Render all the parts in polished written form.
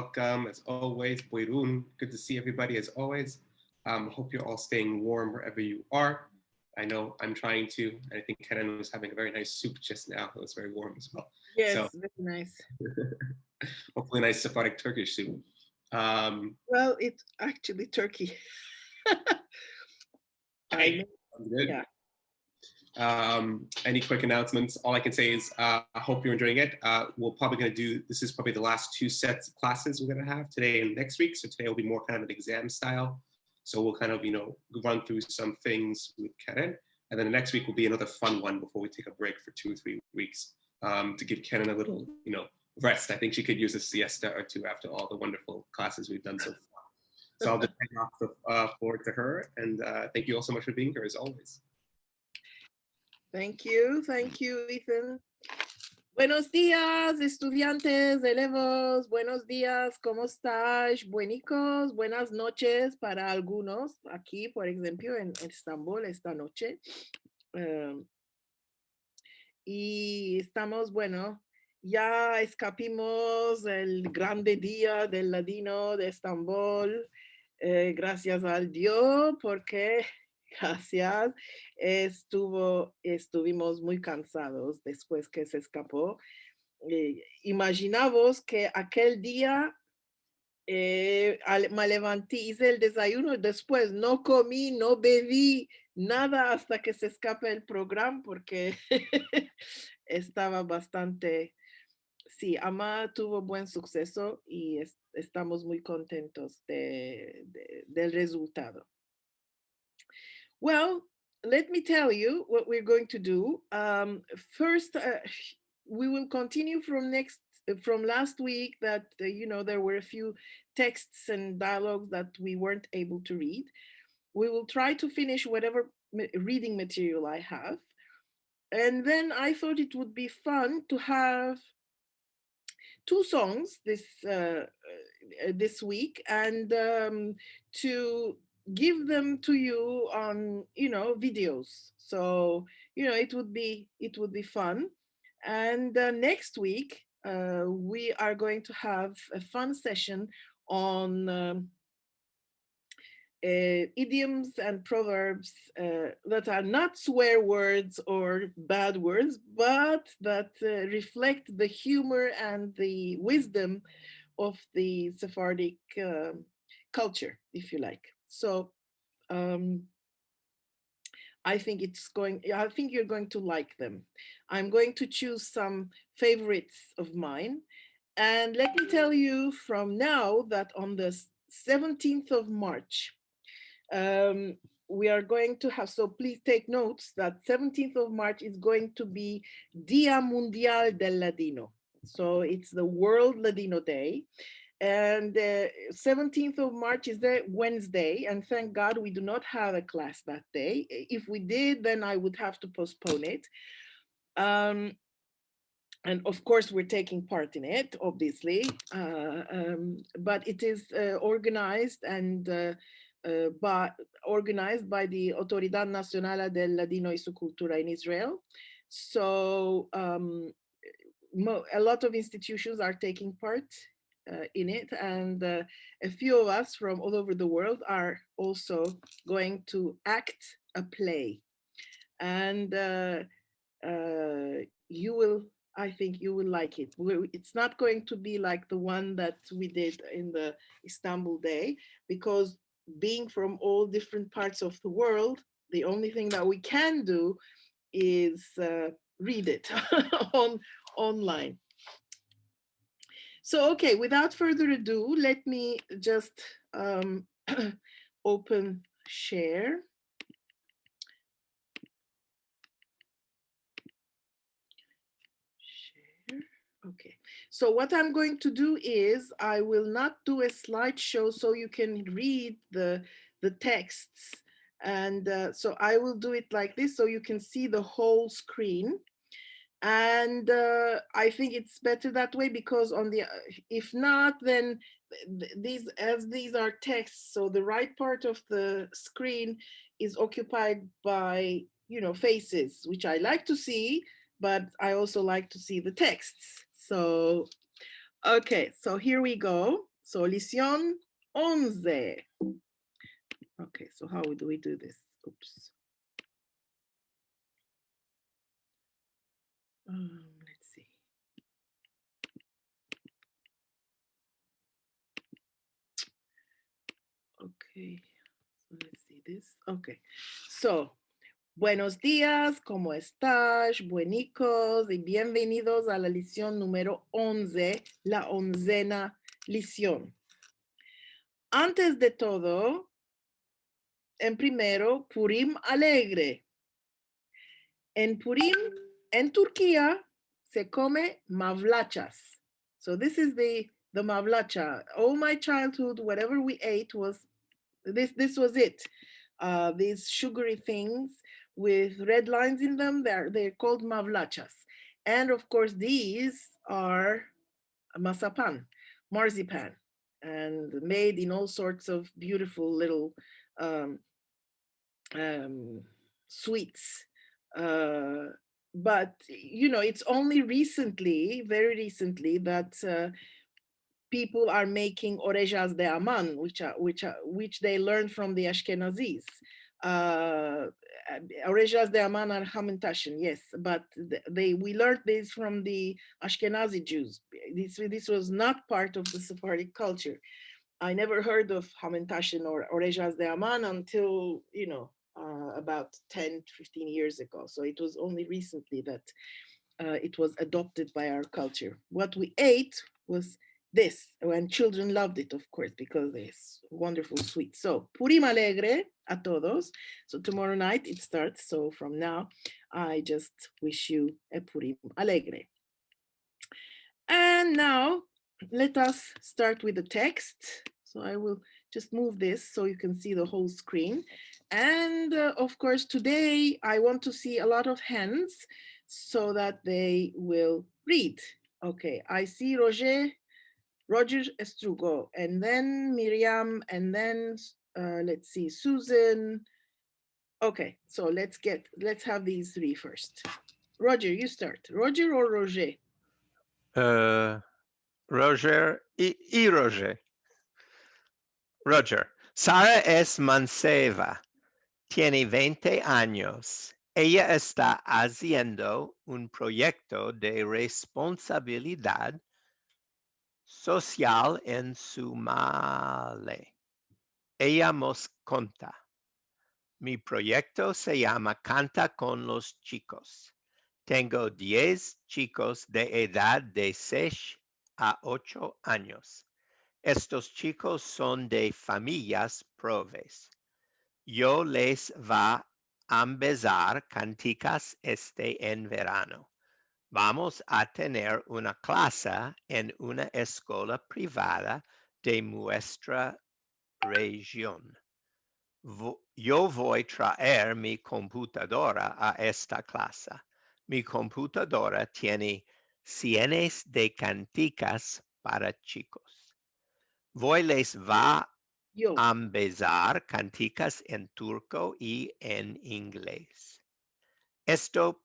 welcome as always. Boirun, good to see everybody as always. Hope you're all staying warm wherever you are. I know I'm trying to, and I think Karen was having a very nice soup just now. It was very warm as well. So Yes, very nice. hopefully a nice Sephardic Turkish soup. Um, Well, it's actually Turkey. I hey, know. sounds good. Yeah. Any quick announcements? All I can say is I hope you're enjoying it. We're probably going to do, this is probably the last two sets of classes we're going to have today and next week. So today will be more kind of an exam style. So we'll kind of, run through some things with Karen. And then the next week will be another fun one before we take a break for 2 or 3 weeks to give Karen a little, rest. I think she could use a siesta or two after all the wonderful classes we've done so far. So I'll just hand off the floor to her. And thank you all so much for being here as always. Thank you. Thank you, Ethan. Buenos días, estudiantes de Levels. Buenos días, ¿cómo estás? Buenicos, buenas noches para algunos. Aquí, por ejemplo, en Estambul esta noche. Y estamos, bueno, ya escapimos el grande día del Ladino de Estambul. Gracias al Dios, porque gracias, estuvimos muy cansados después que se escapó. Imaginamos que aquel día me levanté, hice el desayuno, después no comí, no bebí nada hasta que se escape el programa porque estaba bastante, sí, Ama tuvo buen suceso y estamos muy contentos del resultado. Well, let me tell you what we're going to do. First, we will continue from last week that, there were a few texts and dialogues that we weren't able to read. We will try to finish whatever reading material I have. And then I thought it would be fun to have two songs this week and to give them to you on videos. So it would be fun. And next week we are going to have a fun session on idioms and proverbs that are not swear words or bad words, but that reflect the humor and the wisdom of the Sephardic culture, if you like. So I think you're going to like them. I'm going to choose some favorites of mine. And let me tell you from now that on the 17th of March, we are going to have, so please take notes that 17th of March is going to be Dia Mundial del Ladino. So it's the World Ladino Day. And 17th of March is the Wednesday. And thank God we do not have a class that day. If we did, then I would have to postpone it. And of course, we're taking part in it, obviously. But it is organized by the Autoridad Nacional del Ladino y su Cultura in Israel. So a lot of institutions are taking part in it, and a few of us from all over the world are also going to act a play. And I think you will like it. It's not going to be like the one that we did in the Istanbul day, because being from all different parts of the world, the only thing that we can do is read it online. So, okay, without further ado, let me just open share. Okay, so what I'm going to do is I will not do a slideshow so you can read the texts. And so I will do it like this so you can see the whole screen. And I think it's better that way, because if not, then these are texts, so the right part of the screen is occupied by faces, which I like to see, but I also like to see the texts. So okay, so here we go. So, lección 11. Okay, so how do we do this? Oops. Let's see. Okay, so let's see this. Okay, so buenos días, ¿cómo estás? Buenicos y bienvenidos a la lección número 11, la 11ª lección. Antes de todo, en primero, Purim alegre. En Purim, en Turquía, se come mavlachas. So this is the mavlacha. All my childhood, whatever we ate was, this was it. These sugary things with red lines in them, they're called mavlachas. And of course, these are masapan, marzipan, and made in all sorts of beautiful little sweets. But it's only recently, very recently, that people are making orejas de Aman, which they learned from the Ashkenazis. Orejas de Aman are Hamantashen, yes, but we learned this from the Ashkenazi Jews. This was not part of the Sephardic culture. I never heard of Hamantashen or orejas de Aman until about 10, 15 years ago. So it was only recently that it was adopted by our culture. What we ate was this, and children loved it, of course, because it's wonderful sweet. So, Purim alegre a todos. So tomorrow night it starts. So from now, I just wish you a Purim alegre. And now, let us start with the text. So I will just move this so you can see the whole screen. And of course, today I want to see a lot of hands so that they will read. Okay, I see Roger Estrugo, and then Miriam, and then let's see, Susan. Okay, so let's have these three first. Roger, you start. Roger or Roger? Roger y Roger. Roger. Sara es manceba. Tiene 20 años. Ella está haciendo un proyecto de responsabilidad social en su male. Ella nos conta. Mi proyecto se llama Canta con los chicos. Tengo 10 chicos de edad de 6 a 8 años. Estos chicos son de familias pobres. Yo les va a empezar canticas en verano. Vamos a tener una clase en una escuela privada de nuestra región. Yo voy a traer mi computadora a esta clase. Mi computadora tiene cientos de canticas para chicos. Voy les va a empezar canticas en turco y en inglés. Estoy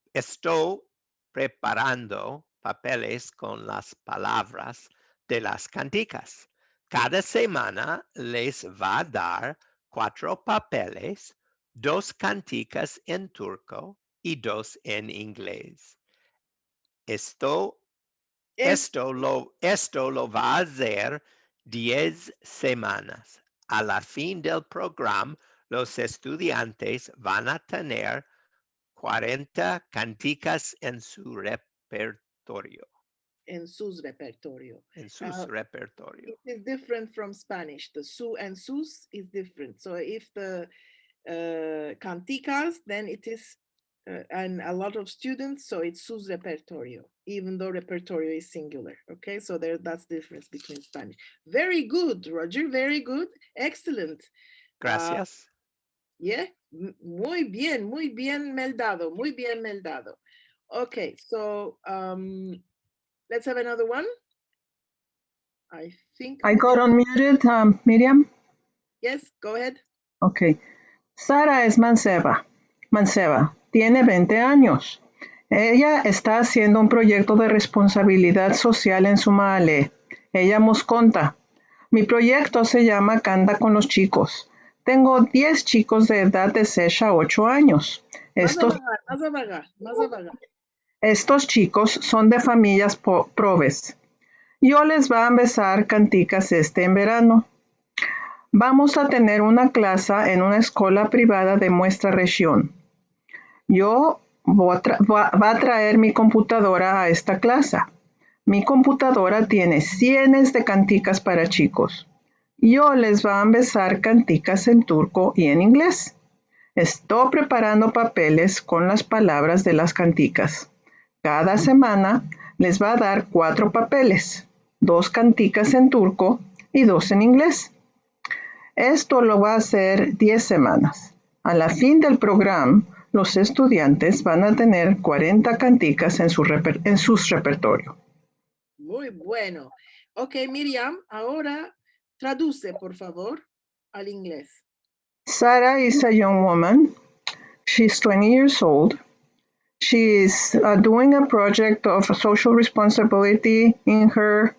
preparando papeles con las palabras de las canticas. Cada semana les va a dar 4 papeles, 2 canticas en turco y 2 en inglés. Esto lo va a hacer 10 semanas. A la fin del programa, los estudiantes van a tener 40 canticas en su repertorio. En sus repertorio. En sus repertorio. It is different from Spanish. The su and sus is different. So if the canticas, then it is, and a lot of students, so it's sus repertorio, even though repertorio is singular. Okay, so that's the difference between Spanish. Very good, Roger, very good. Excellent. Gracias. Yeah, muy bien meldado, muy bien meldado. Okay, so let's have another one. I think I got unmuted, Miriam. Yes, go ahead. Okay. Sara es manceba. Tiene 20 años. Ella está haciendo un proyecto de responsabilidad social en su male. Ella nos conta. Mi proyecto se llama Canta con los chicos. Tengo 10 chicos de edad de 6 a 8 años. Más a vagar, más a vagar, más a vagar. Estos chicos son de familias probes. Yo les va a empezar canticas en verano. Vamos a tener una clase en una escuela privada de nuestra región. Yo va a traer mi computadora a esta clase. Mi computadora tiene cientos de canticas para chicos. Yo les va a empezar canticas en turco y en inglés. Estoy preparando papeles con las palabras de las canticas. Cada semana les va a dar 4 papeles, 2 canticas en turco y 2 en inglés. Esto lo va a hacer 10 semanas. A la fin del programa, los estudiantes van a tener 40 canticas en sus repertorios. Muy bueno. Ok, Miriam, ahora traduce, por favor, al inglés. Sarah is a young woman. She's 20 years old. She is doing a project of social responsibility in her,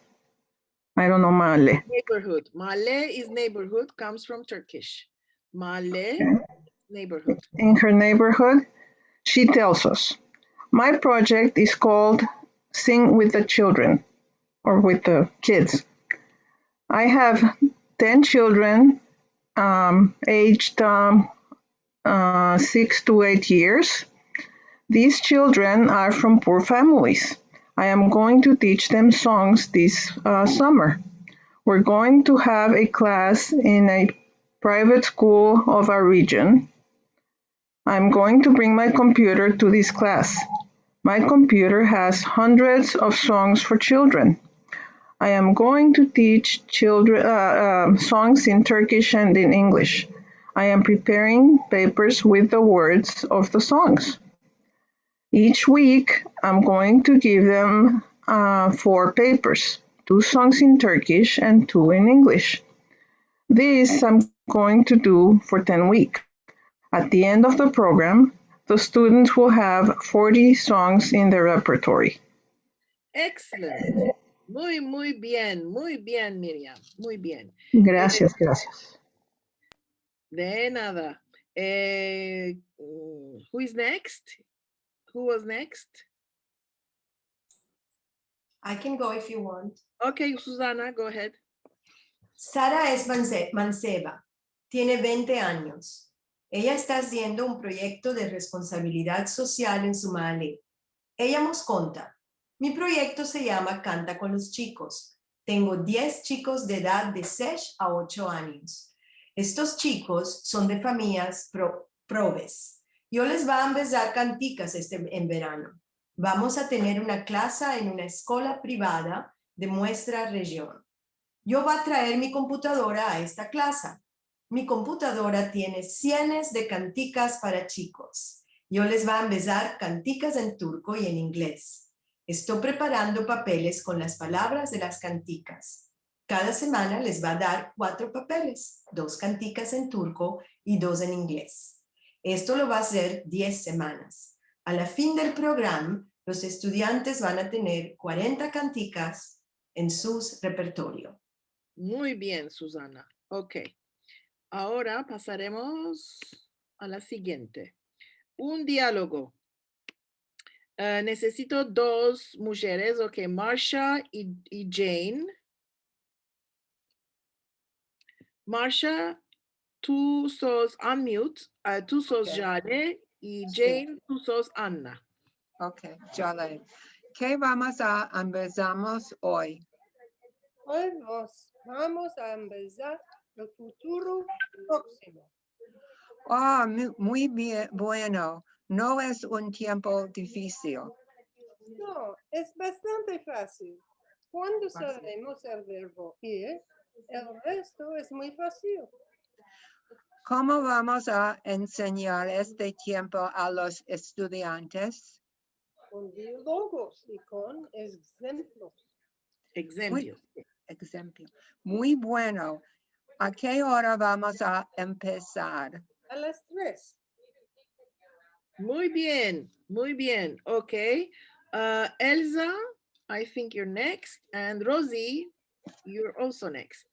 I don't know, Mahalle. Neighborhood. Mahalle is neighborhood, comes from Turkish. Mahalle, neighborhood. In her neighborhood, she tells us, my project is called Sing with the Children, or with the kids. I have 10 children aged 6 to 8 years. These children are from poor families. I am going to teach them songs this summer. We're going to have a class in a private school of our region. I'm going to bring my computer to this class. My computer has hundreds of songs for children. I am going to teach children songs in Turkish and in English. I am preparing papers with the words of the songs. Each week, I'm going to give them 4 papers, 2 songs in Turkish and 2 in English. This I'm going to do for 10 weeks. At the end of the program, the students will have 40 songs in their repertory. Excellent. Muy bien, Miriam. Muy bien. Gracias, gracias. De nada. Who is next? Who was next? I can go if you want. Okay, Susana, go ahead. Sara es manceba, tiene 20 años. Ella está haciendo un proyecto de responsabilidad social en su mahalle. Ella nos conta, mi proyecto se llama Canta con los chicos. Tengo 10 chicos de edad de 6 a 8 años. Estos chicos son de familias probes. Yo les va a empezar canticas en verano. Vamos a tener una clase en una escuela privada de nuestra región. Yo voy a traer mi computadora a esta clase. Mi computadora tiene cientos de canticas para chicos. Yo les va a empezar canticas en turco y en inglés. Estoy preparando papeles con las palabras de las canticas. Cada semana les va a dar 4 papeles, 2 canticas en turco y 2 en inglés. Esto lo va a hacer 10 semanas. A la fin del programa, los estudiantes van a tener 40 canticas en su repertorio. Muy bien, Susana. Ok. Ahora pasaremos a la siguiente. Un diálogo. Necesito 2 mujeres, ok, Marsha y Jane. Marsha, tú sos unmute, tú sos Ok. Jale y Jane, tú sos Anna. Ok, ya leí. ¿Qué vamos a empezamos hoy? Hoy vamos a empezar el futuro próximo. Muy bien, bueno. No es un tiempo difícil. No, es bastante fácil. Cuando sabemos el verbo ir, el resto es muy fácil. ¿Cómo vamos a enseñar este tiempo a los estudiantes? Con diálogos y con ejemplos. Ejemplo. Muy bueno. ¿A qué hora vamos a empezar? A las 3. Muy bien. Ok. Elsa, I think you're next. And Rosie, you're also next.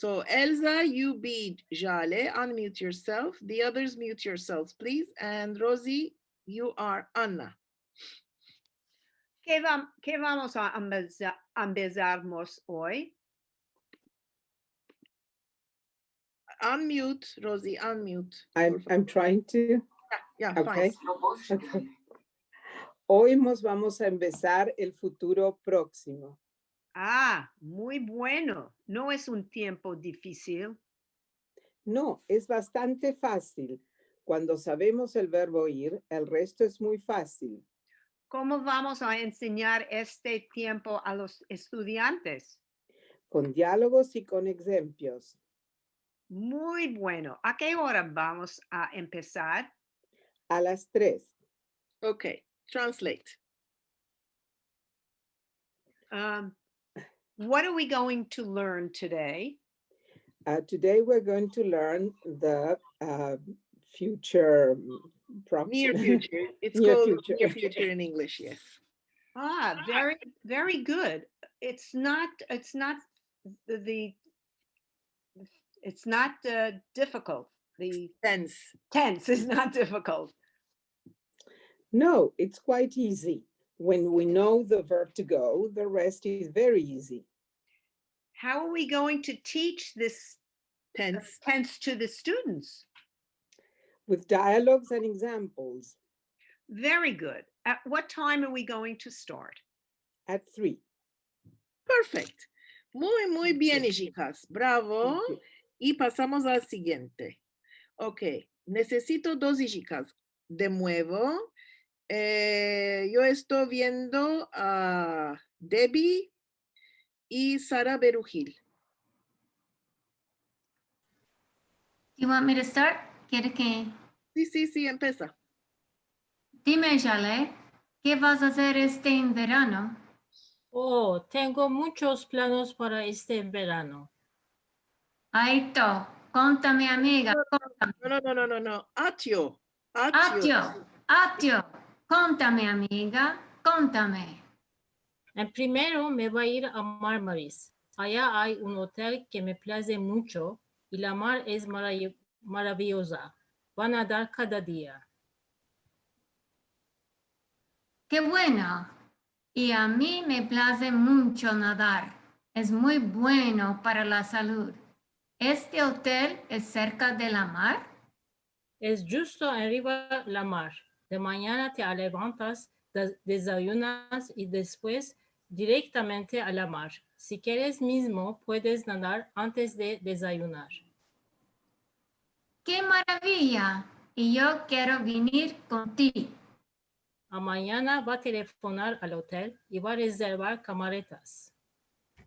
So Elsa, you be Jale, unmute yourself. The others mute yourselves, please. And Rosie, you are Anna. ¿Qué vamos a empezarmos hoy? Unmute, Rosie, unmute. I'm trying to. Yeah, Okay. fine. Okay. Hoy nos vamos a empezar el futuro próximo. Ah, muy bueno. No es un tiempo difícil. No, es bastante fácil. Cuando sabemos el verbo ir, el resto es muy fácil. ¿Cómo vamos a enseñar este tiempo a los estudiantes? Con diálogos y con ejemplos. Muy bueno. ¿A qué hora vamos a empezar? A las 3. Okay, translate. What are we going to learn today? Today we're going to learn the future Near future. It's Near called future. near future in English, yes. Ah, very, very good. It's not difficult. The tense is not difficult. No, it's quite easy. When we know the verb to go, the rest is very easy. How are we going to teach this tense to the students? With dialogues and examples. Very good. At what time are we going to start? At 3. Perfect. Muy bien, chicas. Bravo. Y pasamos al siguiente. Ok, necesito dos chicas. De nuevo, yo estoy viendo a Debbie y Sara Berujil. You want me to start? ¿Quieres que? Sí, empieza. Dime, Jale, ¿qué vas a hacer en verano? Oh, tengo muchos planos para este verano. Aito, contame, amiga. Contame. No. Atio. Atio. Contame, amiga. Contame. En primero me voy a ir a Marmaris. Allá hay un hotel que me place mucho y la mar es maravillosa. Van a dar cada día. Qué bueno. Y a mí me place mucho nadar. Es muy bueno para la salud. ¿Este hotel es cerca de la mar? Es justo arriba la mar. De mañana te levantas, desayunas y después directamente a la mar. Si quieres mismo, puedes nadar antes de desayunar. ¡Qué maravilla! Y yo quiero venir contigo. A mañana va a telefonar al hotel y va a reservar camaretas.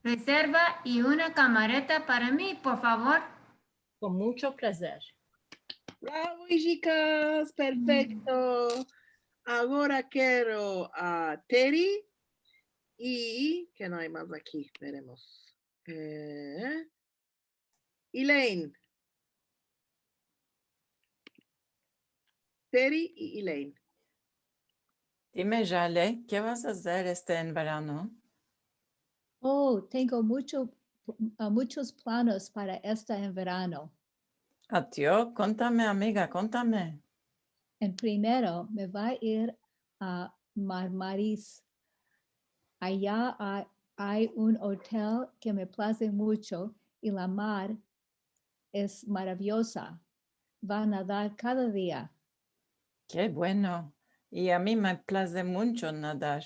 Reserva y una camareta para mí, por favor. Con mucho placer. Bravo, chicas. Perfecto. Ahora quiero a Terry y, ¿qué no hay más aquí? Veremos. Elaine. Terry y Elaine. Dime, Jale, ¿qué vas a hacer en verano? Oh, tengo muchos planos para en verano. Atio, contame, amiga, contame. En primero, me va a ir a Marmaris. Allá hay un hotel que me place mucho y la mar es maravillosa. Va a nadar cada día. Qué bueno. Y a mí me place mucho nadar.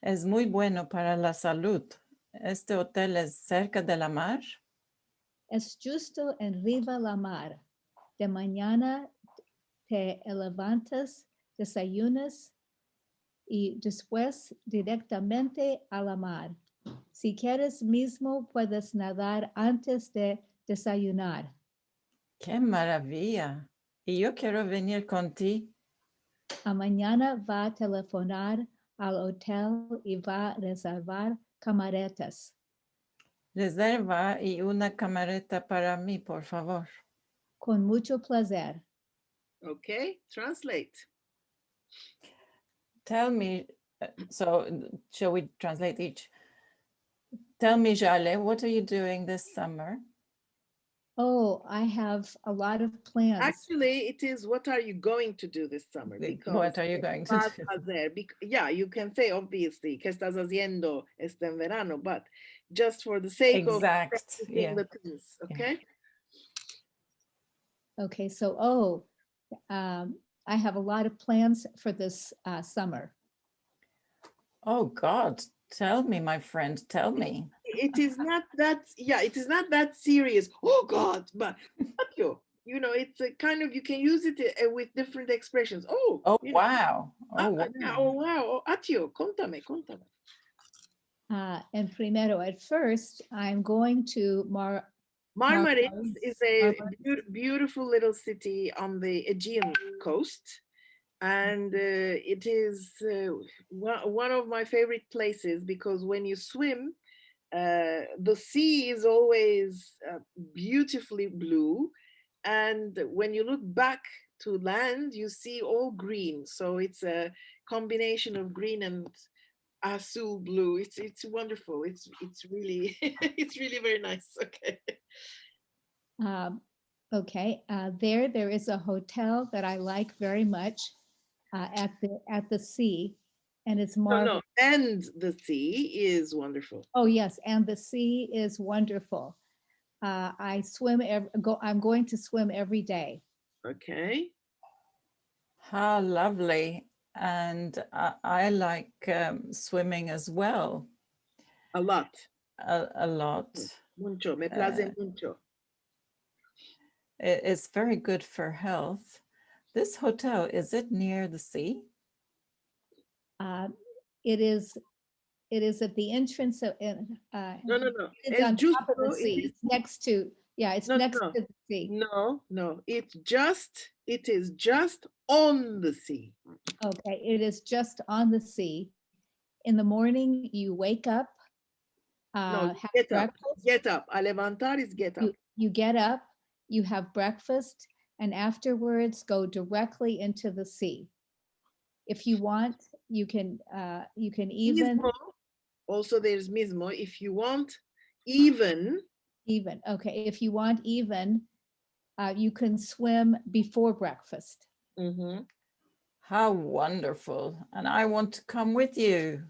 Es muy bueno para la salud. ¿Este hotel es cerca de la mar? Es justo arriba la mar. De mañana te levantas, desayunas y después directamente a la mar. Si quieres mismo, puedes nadar antes de desayunar. ¡Qué maravilla! Y yo quiero venir contigo. A mañana va a telefonar al hotel y va a reservar camaretas. Reserva y una camareta para mí, por favor. Con mucho placer. Okay, translate. Tell me, so shall we translate each? Tell me, Jale, what are you doing this summer? Oh, I have a lot of plans. Actually, it is what are you going to do this summer? Because What are you going to vas do? a hacer? Yeah, you can say obviously, ¿qué estás haciendo este en verano? But just for the sake Exact, of practicing yeah. the things, okay? Okay, so I have a lot of plans for this summer. Oh God, tell me, my friend, tell me. It is not that, yeah, it is not that serious. Oh God, but you know, it's a kind of, you can use it with different expressions. Oh, Oh, you know, wow. Oh, wow. yeah, oh wow, oh, Atio, contame. And primero, at first, I'm going to Marmaris is a Marmaris. beautiful little city on the Aegean coast. And it is one of my favorite places because when you swim, the sea is always beautifully blue. And when you look back to land, you see all green. So it's a combination of green and azul blue. It's wonderful. It's really it's really very nice. Okay. Okay, there is a hotel that I like very much at the sea, and it's marvelous. No, and the sea is wonderful. Oh yes, and the sea is wonderful. I swim. I'm going to swim every day. Okay. How lovely. And I like swimming as well. A lot. A lot. Mucho, me place mucho. It's very good for health. This hotel, is it near the sea? It is at the entrance of no. It's on just top of the sea. It's next to, yeah, it's next to the sea. No, it is just on the sea. Okay, it is just on the sea. In the morning, you wake up, have breakfast. Get up. A levantar is get up. You get up, you have breakfast, and afterwards go directly into the sea. If you want, you can even. Mismo. Also, there's mismo. If you want even. Even, okay. If you want even, you can swim before breakfast. Mm-hmm. How wonderful. And I want to come with you.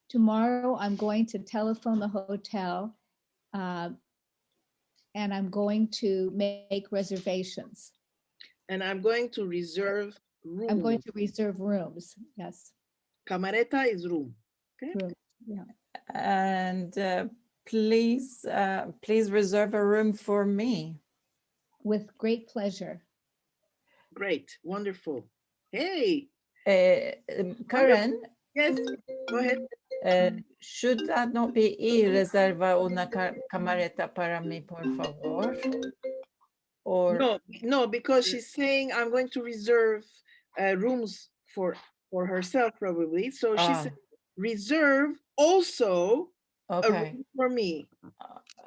Tomorrow, I'm going to telephone the hotel and I'm going to make reservations. And I'm going to reserve rooms. I'm going to reserve rooms, yes. Camareta is room. Okay. Room, yeah. And please reserve a room for me. With great pleasure. Great, wonderful. Hey. Karen? Yes, go ahead. Should that not be reserva una camareta para mí, por favor? Or no, because she's saying I'm going to reserve rooms for herself probably. So she said reserve also a room for me.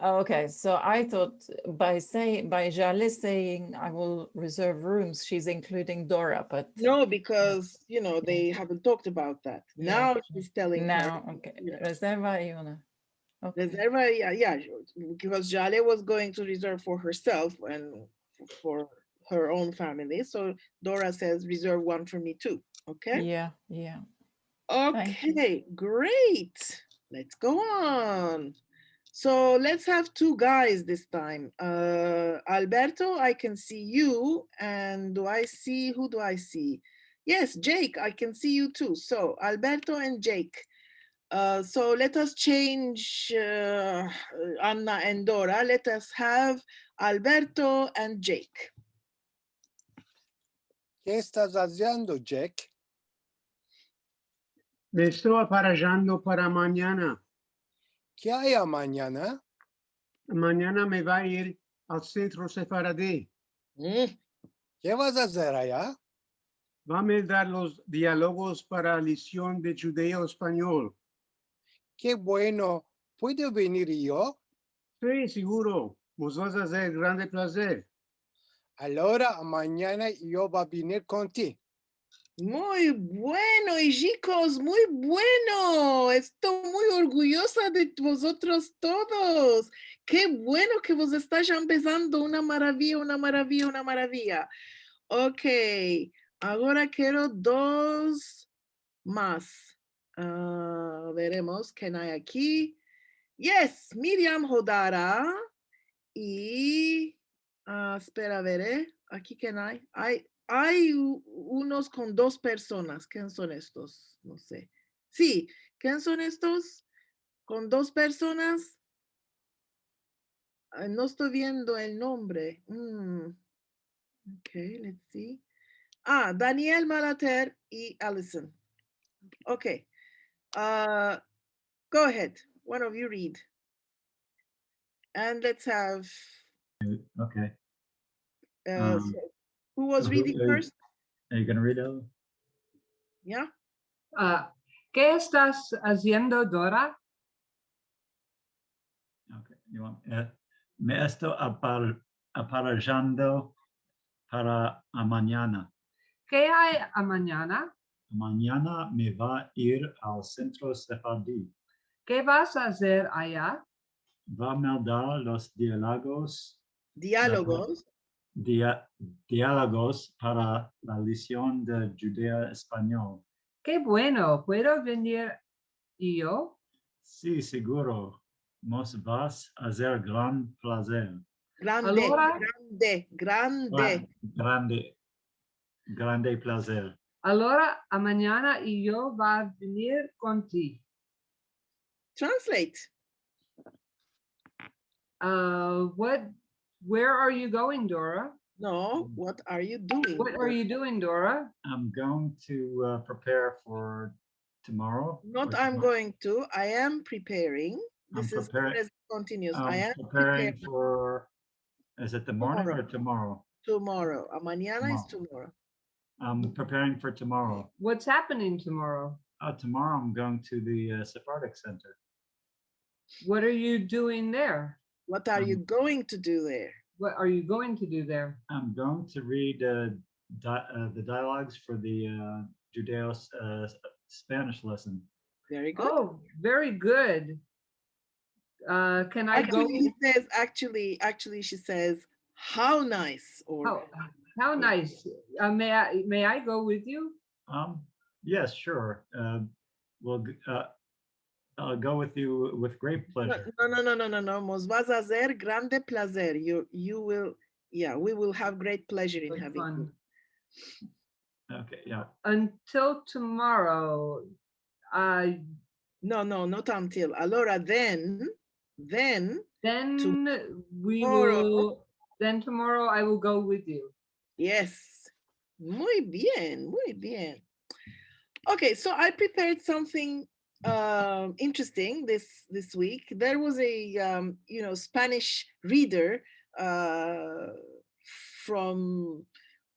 Okay, so I thought by Jale saying I will reserve rooms, she's including Dora, but no, because you know they haven't talked about that. Yeah. Now she's telling now. her. Okay, reserva y una. Okay. Reserva, yeah, because Jale was going to reserve for herself and for her own family. So Dora says reserve one for me too. Okay. Yeah. Okay, great. Let's go on. So let's have two guys this time. Alberto, I can see you. And who do I see? Yes, Jake, I can see you too. So Alberto and Jake. So let us change Anna and Dora. Let us have Alberto and Jake. ¿Qué estás haciendo, Jake? Me estoy aparejando para mañana. ¿Qué hay mañana? Mañana me va a ir al centro Sephardic. ¿Qué vas a hacer allá? Vamos a dar los diálogos para la lección de judeo español. Qué bueno. ¿Puedo venir yo? Sí, seguro. Nos vas a hacer grande placer. Allora mañana yo voy a venir contigo. Muy bueno, y chicos, muy bueno. Estoy muy orgullosa de vosotros todos. Qué bueno que vos estáis ya empezando. Una maravilla, una maravilla, una maravilla. Ok, ahora quiero dos más. Veremos quién hay aquí. Yes, Miriam Hodara. Y, espera, veré. Aquí quién hay. Hay unos con dos personas. ¿Quién son estos? No sé. Sí, ¿quién son estos? Con dos personas. No estoy viendo el nombre. Ok, let's see. Daniel Malater y Allison. Okay. Go ahead. One of you read. And let's have. Okay. So who was reading first? Are you going to read it? Yeah. ¿Qué estás haciendo, Dora? Okay. You want, me estoy aparejando para mañana. ¿Qué hay a mañana? Mañana me va a ir al centro Sephardic. ¿Qué vas a hacer allá? Va a meldar los diálogos. Diálogos. Diálogos para la lección de judeo español. Qué bueno, ¿puedo venir yo? Sí, seguro. Nos vas a hacer gran placer. Grande, Allora, grande placer. Allora, a mañana yo va a venir contigo. Translate. Where are you going, Dora? No, what are you doing? What are you doing, Dora? I'm going to prepare for tomorrow. Not I'm going to. I am preparing. This is present continuous. I am preparing for. Is it the morning or tomorrow? Tomorrow. Mañana is tomorrow. I'm preparing for tomorrow. What's happening tomorrow? Tomorrow I'm going to the Sephardic Center. What are you doing there? What are you going to do there? What are you going to do there? I'm going to read the dialogues for the Judeo Spanish lesson. Very good. Oh, very good. Can I go? She says, actually, she says, how nice. Or how nice. May I go with you? Yes, sure. I'll go with you with great pleasure. No. Nos vas a hacer grande placer. You will, yeah, we will have great pleasure in having you. Okay, yeah. Until tomorrow. No, not until. Allora, then tomorrow I will go with you. Yes. Muy bien, muy bien. Okay, so I prepared something interesting this week. There was a Spanish reader from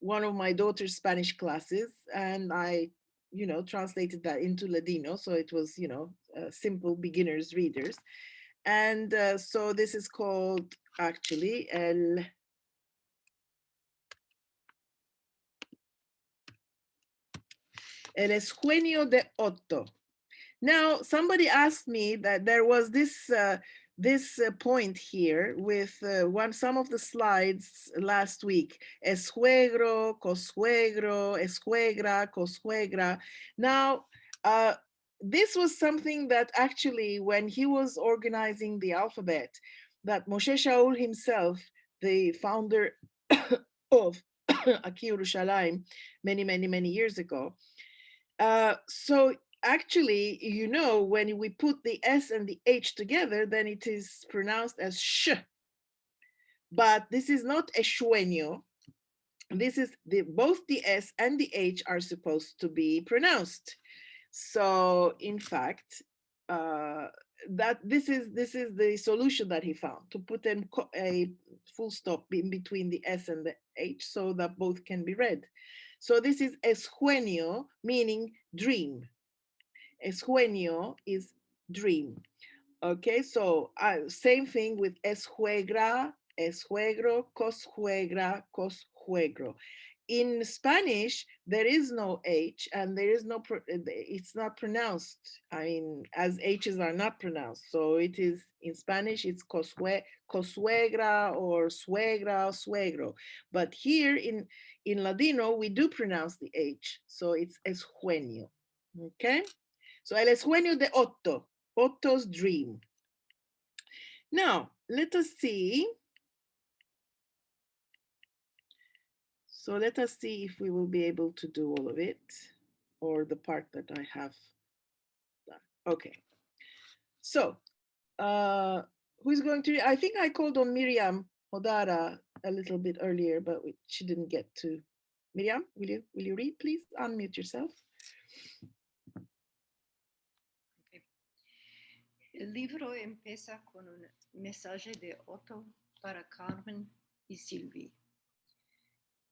one of my daughter's Spanish classes, and I translated that into Ladino, so it was simple beginners readers. And so this is called actually El Escuenio de Otto. Now, somebody asked me that there was this point here with some of the slides last week. Essuegro, cosuegro, escuegra, cosuegra. Now, this was something that actually, when he was organizing the alphabet, that Moshe Shaul himself, the founder of Aki Yerushalayim, many years ago. So actually, when we put the S and the H together, then it is pronounced as sh. But this is not escuenio. This is both the S and the H are supposed to be pronounced. So in fact, that this is the solution that he found, to put a full stop in between the S and the H so that both can be read. So this is escuenio, meaning dream. Escuenio is dream. Okay, so same thing with esjuegra, esjuegro, cosjuegra, cosjuegro. in Spanish, there is no H and there is no, it's not pronounced. I mean, as H's are not pronounced. So it is, in Spanish, it's cosuegra or suegra, suegro. But here in Ladino, we do pronounce the H. So it's esjueño, okay? So el esjueño de Otto, Otto's dream. Now, let us see. So let us see if we will be able to do all of it, or the part that I have done. Okay. So who's going to, I think I called on Miriam Hodara a little bit earlier, but she didn't get to. Miriam, will you read, please? Unmute yourself. Okay. El libro empieza con un mensaje de Otto para Carmen y Sylvie.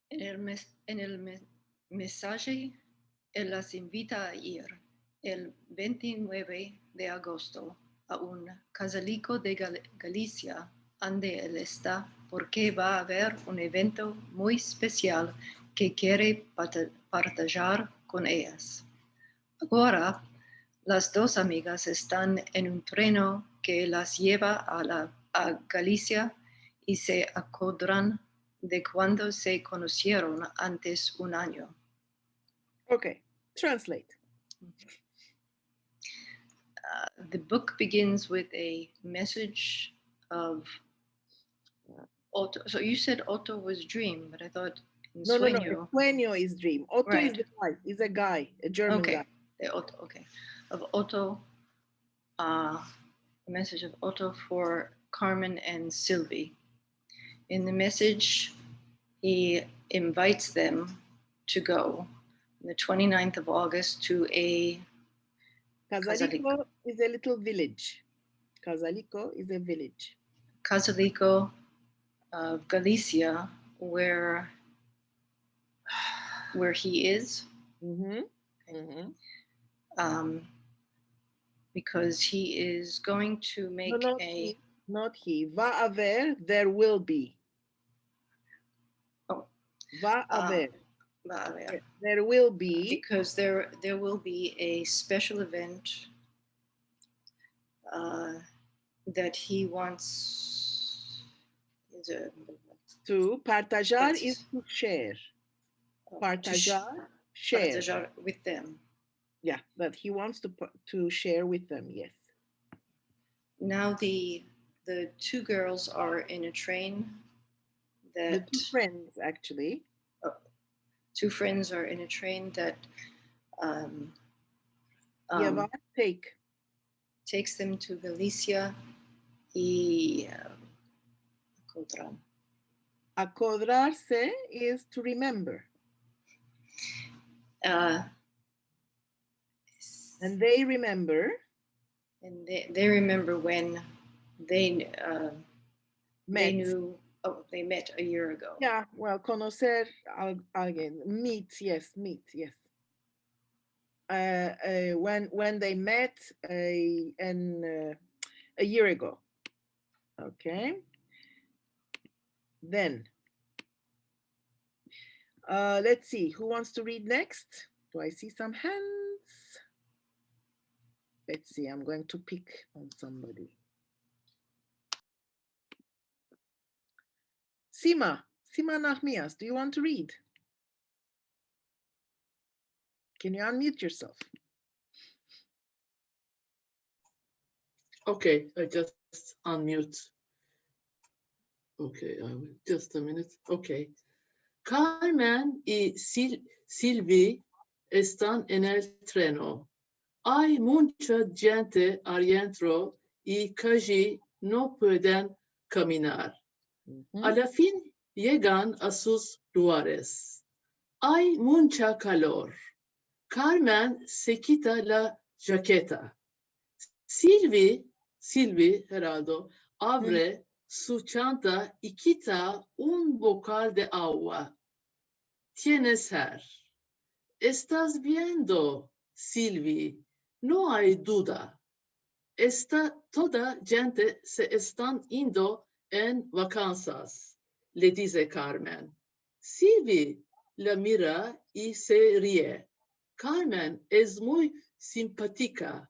En el mensaje, él las invita a ir el 29 de agosto a un casalico de Galicia, donde él está, porque va a haber un evento muy especial que quiere partajar con ellas. Ahora, las dos amigas están en un tren que las lleva a Galicia y se acordarán de cuando se conocieron antes un año. Okay, translate. The book begins with a message of Otto. So you said Otto was dream, but I thought in No, sueño. Sueño is dream. Otto Right. is the guy. He's a guy, a German Okay. guy. The Otto, okay. Of Otto, a message of Otto for Carmen and Sylvie. In the message, he invites them to go on the 29th of August to a Casalico is a little village. Casalico is a village. Casalico of Galicia, where he is. Mm-hmm. Mm-hmm. Because he is going to make not he. Va haber, there will be. Oh. Va haber. Va haber. There will be. Because there will be a special event that he wants to partajar is to share. Partajar, share. Partajar with them. Yeah, that he wants to share with them, yes. Now the two girls are in a train the two friends, actually. Two friends are in a train that takes them to Galicia y acordar. Acordarse is to remember. And they remember. And they remember when they knew. Oh, they met a year ago. Yeah, well, conocer alguien, meet, yes. When they met a year ago. Okay. Then, let's see, who wants to read next? Do I see some hands? Let's see, I'm going to pick on somebody. Sima Nahmias, do you want to read? Can you unmute yourself? Okay, I just unmute. Okay, I will just a minute. Okay. Carmen y Sylvie están en el treno. Hay mucha gente adentro y casi no pueden caminar. A la fin llegan a sus lugares. Hay mucha calor. Carmen se quita la jaqueta. Sylvie, Geraldo, abre su chanta y quita un bocal de agua. Tienes sed. Estás viendo, Sylvie, no hay duda. Toda gente se están yendo en vacaciones, le dice Carmen. Sylvie, la mira y se ríe. Carmen es muy simpática.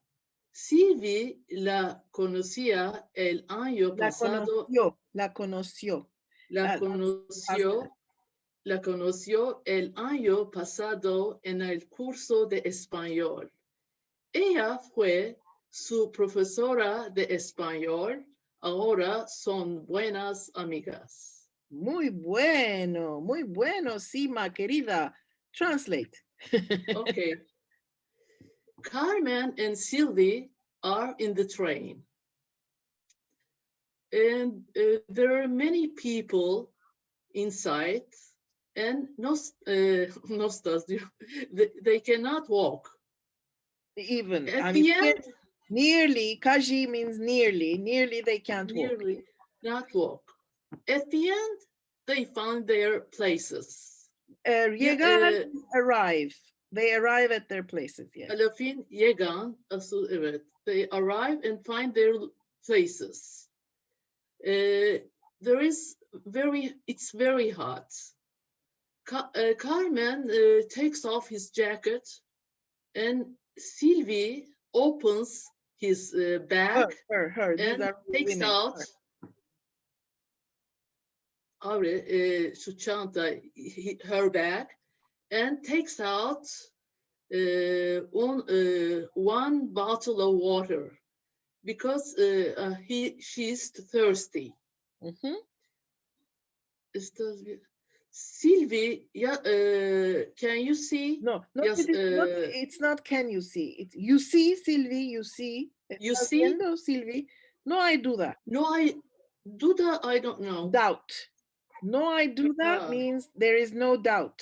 Silvi la conocía el año pasado. La conoció. La conoció el año pasado en el curso de español. Ella fue su profesora de español. Ahora son buenas amigas. Muy bueno, Sima, querida. Translate. Okay. Carmen and Sylvie are in the train. And there are many people inside and they cannot walk. Even. At the end, nearly, kaji means nearly they can't walk. Not walk. At the end, they found their places. Llegar, arrive. They arrive at their places, yes. A la fin, llegan, evet. They arrive and find their places. It's very hot. Carmen takes off his jacket and Sylvie opens his bag and takes out su çanta, her bag, and takes out one bottle of water because she's thirsty. Sylvie, can you see? No, yes, it's not can you see. It's you see, Sylvie, you see. You see? Sylvie? No, I do that. No, I do that, I don't know. Doubt. No, I do that means there is no doubt.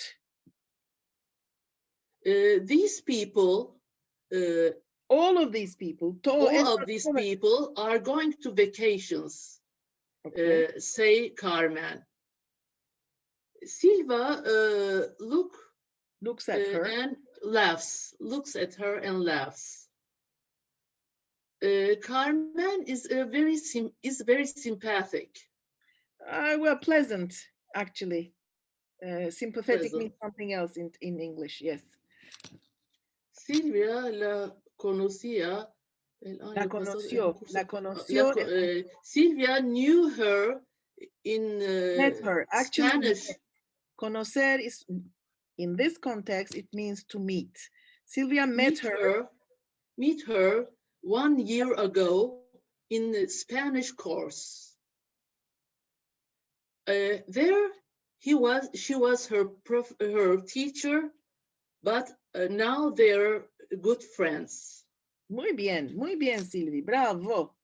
These people, all of these people are going to vacations, say Carmen. Silva looks at her and laughs. Looks at her and laughs. Carmen is very sympathetic. Well, pleasant, actually. Sympathetic means something else in English. Yes. Silvia la conocía. La conoció. Silvia knew her in met her. Actually, Spanish. Conocer is, in this context, it means to meet. Sylvia met her 1 year ago in the Spanish course. There she was her teacher, but now they're good friends. Muy bien, Sylvie. Bravo.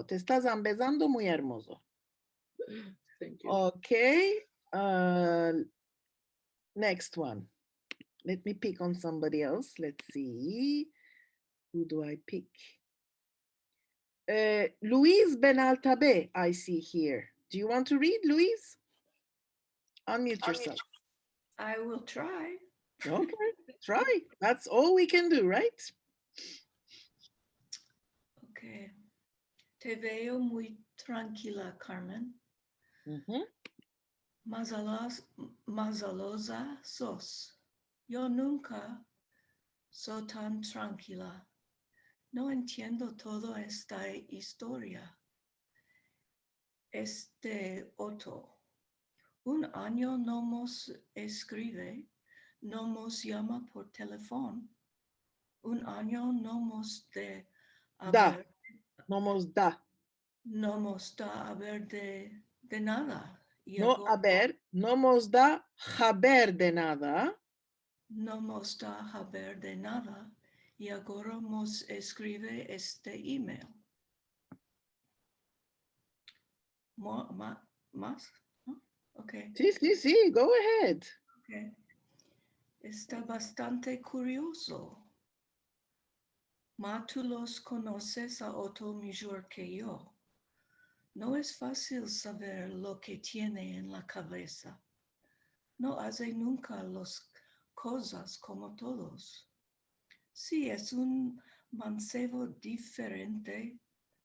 Te estás empezando muy hermoso. Thank you. Okay. Next one. Let me pick on somebody else. Let's see. Who do I pick? Luis Benaltabe, I see here. Do you want to read, Luis? Unmute yourself. I will try. Okay, try. That's all we can do, right? Okay. Te veo muy tranquila, Carmen. Mazalosa sos. Yo nunca soy tan tranquila. No entiendo toda esta historia. Otto. Un año no nos escribe, no nos llama por teléfono. Un año no nos da. No nos da. No nos da haber de nada. No haber, no nos da haber de nada. No nos da haber de nada. Y ahora nos escribe este email. ¿Más? Okay. Sí, go ahead. Okay. Está bastante curioso. Tú los conoces a Otto mejor que yo. No es fácil saber lo que tiene en la cabeza. No hace nunca las cosas como todos. Sí, es un mancebo diferente,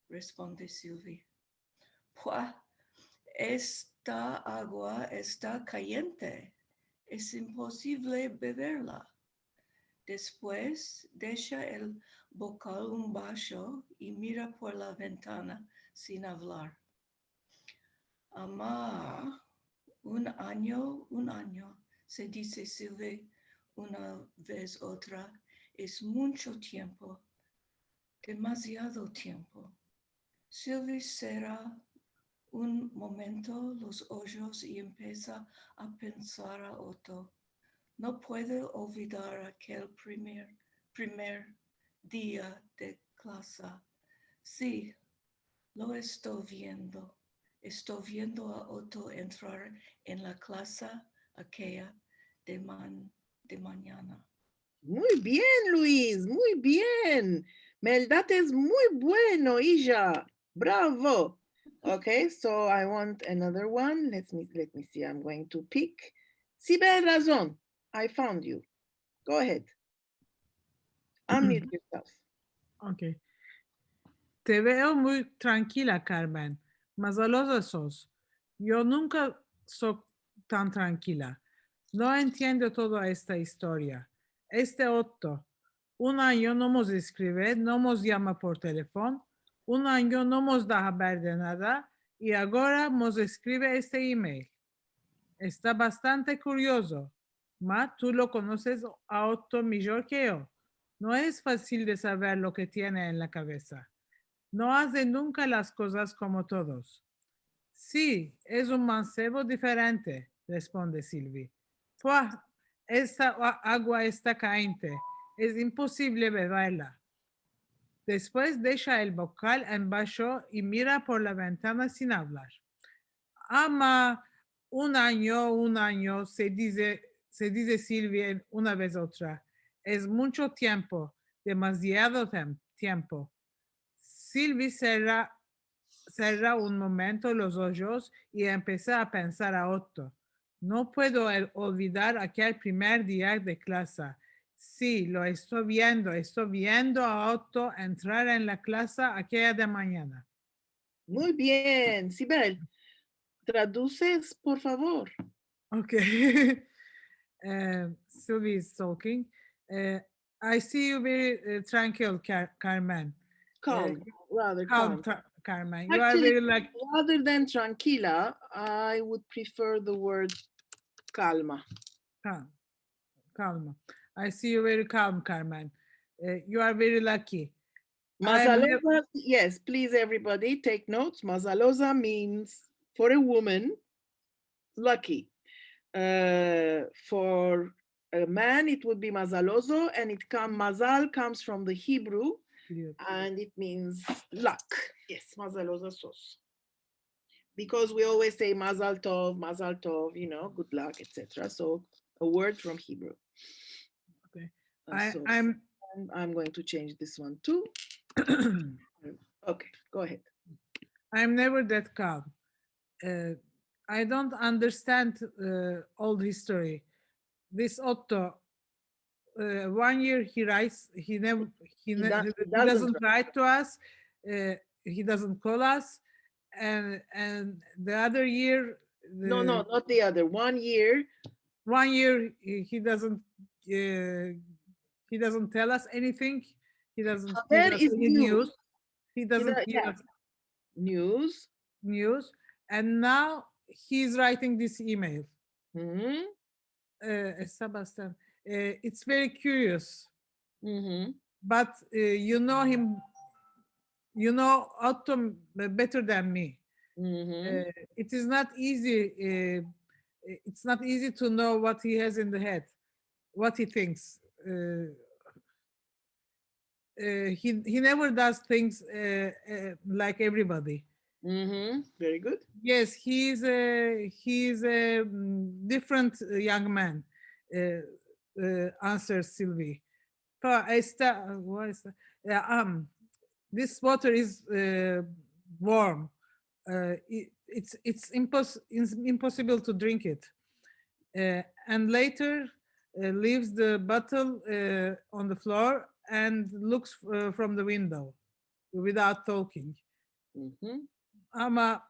responde Sylvie. Pues, esta agua está caliente. Es imposible beberla. Después deja el bocal un vaso y mira por la ventana sin hablar. Ama, un año, se dice Sylvie una vez otra, es mucho tiempo, demasiado tiempo. Sylvie cierra un momento los ojos y empieza a pensar a Otto. No puede olvidar aquel primer día de clase. Sí, lo estoy viendo. Estoy viendo a Otto entrar en la clase aquella de mañana. Muy bien, Luis, muy bien. Meldate es muy bueno, Ija. Bravo. Okay, so I want another one. Let me see. I'm going to pick. Sibel Razón. I found you. Go ahead. Unmute yourself. Ok. Te veo muy tranquila, Carmen. Mazalosa sos. Yo nunca soy tan tranquila. No entiendo toda esta historia. Este Otto, un año no nos escribe, no nos llama por teléfono, un año no nos da haber de nada y ahora nos escribe este email. Está bastante curioso. Ma, tú lo conoces a Otto mejor que yo. No es fácil de saber lo que tiene en la cabeza. No hace nunca las cosas como todos. Sí, es un mancebo diferente, responde Sylvie. ¡Fua! Esta agua está caliente. Es imposible beberla. Después deja el bocal en vaso y mira por la ventana sin hablar. Ama, un año, se dice Sylvie una vez otra. Es mucho tiempo, demasiado tiempo. Sylvie cerra un momento los ojos y empieza a pensar a Otto. No puedo olvidar aquel primer día de clase. Sí, lo estoy viendo a Otto entrar en la clase aquella de mañana. Muy bien, Sibel. Traduces, por favor. Okay. Sylvie is talking. I see you very tranquil, Carmen. Calm, rather calm. calm. Carmen. Actually, You are very like rather than tranquila, I would prefer the word calma. Calma. I see you very calm, Carmen. You are very lucky. Mazalosa, yes, please everybody take notes. Mazalosa means for a woman, lucky. For a man, it would be mazaloso, and mazal comes from the Hebrew, and it means luck. Yes, mazalosa sos. Because we always say mazal tov, you know, good luck, etc. So a word from Hebrew. Okay. I'm going to change this one too. Okay, go ahead. I'm never that calm. I don't understand old history. This Otto, 1 year he writes, he doesn't write to us, he doesn't call us, and the other year. No, not the other. 1 year. 1 year he doesn't tell us anything. He doesn't give us any news. He doesn't give us news. And now he's writing this email. It's very curious. But you know him, you know Otto better than me. It is not easy. It's not easy to know what he has in the head, what he thinks. He never does things like everybody. Very good. Yes, he's a different young man. Answers Sylvie. This water is warm. It's impossible to drink it. And later leaves the bottle on the floor and looks from the window without talking. But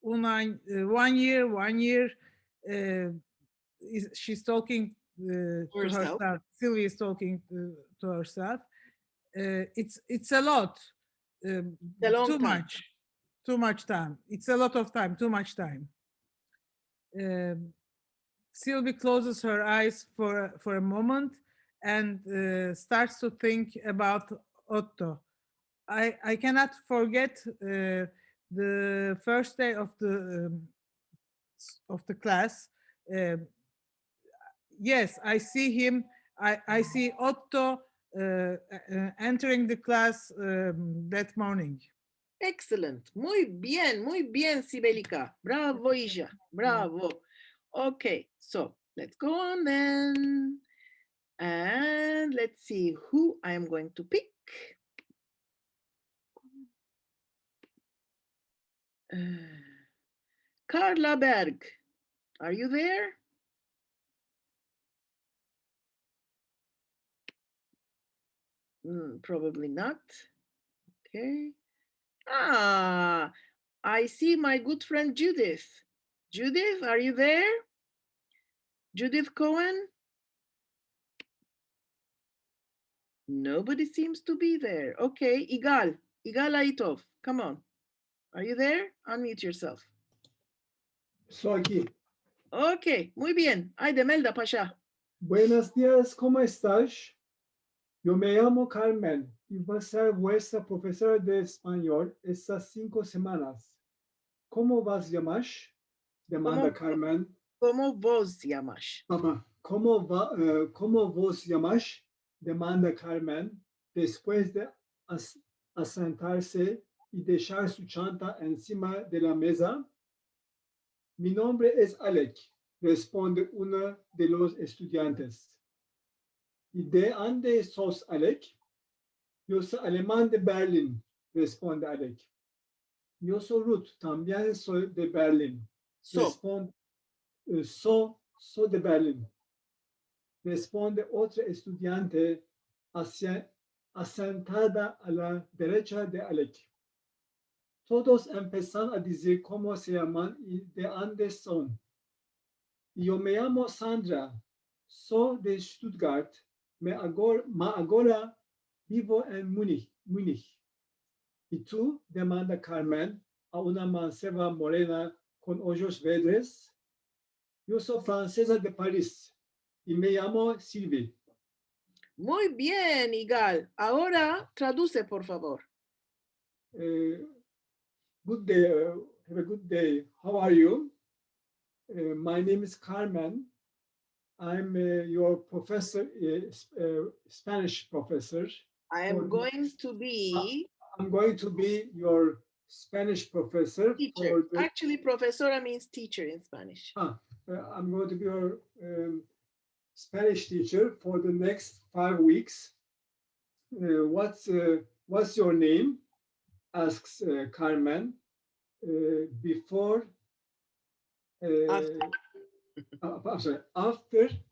1 year she's talking to herself. Sylvie is talking to herself. It's a lot. A long Too time. much. Too much time. It's a lot of time. Too much time. Sylvie closes her eyes for a moment and starts to think about Otto. I cannot forget the first day of the class. Yes, I see him. I see Otto entering the class that morning. Excellent. Muy bien, Sibelica. Bravo, Isha. Bravo. Okay, so let's go on then. And let's see who I am going to pick. Carla Berg, are you there? Probably not. Okay. I see my good friend Judith. Judith, are you there? Judith Cohen? Nobody seems to be there. Okay, Igal Aitov, come on. Are you there? Unmute yourself. Soy aquí. Ok, muy bien. Ay, de Melda Pasha. Buenos días, ¿cómo estás? Yo me llamo Carmen y voy a ser vuestra profesora de español estas 5 semanas. ¿Cómo vas llamar? Demanda Carmen. ¿Cómo vos llamas? ¿Cómo vos llamas? Demanda Carmen después de asentarse y dejar su chanta encima de la mesa. Mi nombre es Alec, responde uno de los estudiantes. ¿Y de dónde sos, Alec? Yo soy alemán de Berlín, responde Alec. Yo soy Ruth, también soy de Berlín. Responde, soy de Berlín. Responde otro estudiante asentada a la derecha de Alec. Todos empiezan a decir cómo se llaman y de dónde son. Yo me llamo Sandra, soy de Stuttgart, ahora vivo en Múnich. ¿Y tú? Demanda Carmen a una manceba morena con ojos verdes. Yo soy francesa de París y me llamo Sylvie. Muy bien, Igal. Ahora traduce, por favor. Good day. Have a good day. How are you? My name is Carmen. I'm your professor, Spanish professor. I'm going to be your Spanish professor. Teacher. Actually, profesora means teacher in Spanish. I'm going to be your Spanish teacher for the next 5 weeks. What's your name? Asks Carmen. Before. After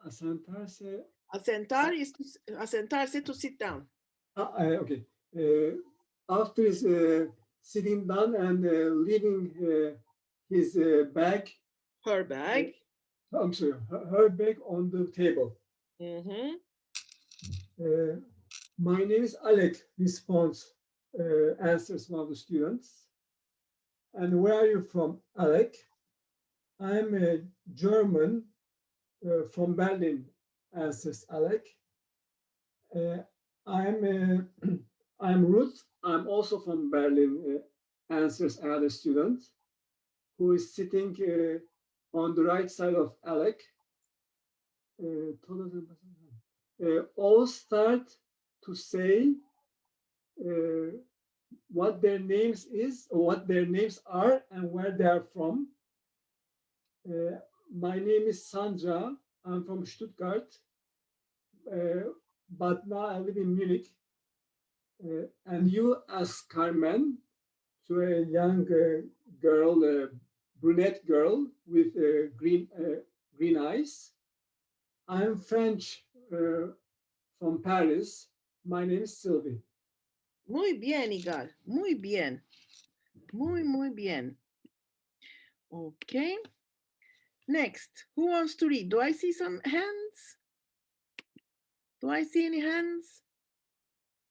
asentarse. Asentarse to sit down. Okay. After sitting down and leaving his bag. Her bag. I'm sorry, her bag on the table. My name is Alec, answers one of the students. And where are you from, Alec? I'm a German from Berlin, answers Alec. I'm Ruth. I'm also from Berlin, answers another student, who is sitting on the right side of Alec. All start to say what their names is, or what their names are, and where they are from. My name is Sandra. I'm from Stuttgart, but now I live in Munich. And you, ask Carmen, to a young girl, a brunette girl with green eyes. I'm French from Paris. My name is Sylvie. Muy bien, Igal. Muy bien. Muy bien. Okay. Next, who wants to read? Do I see some hands? Do I see any hands?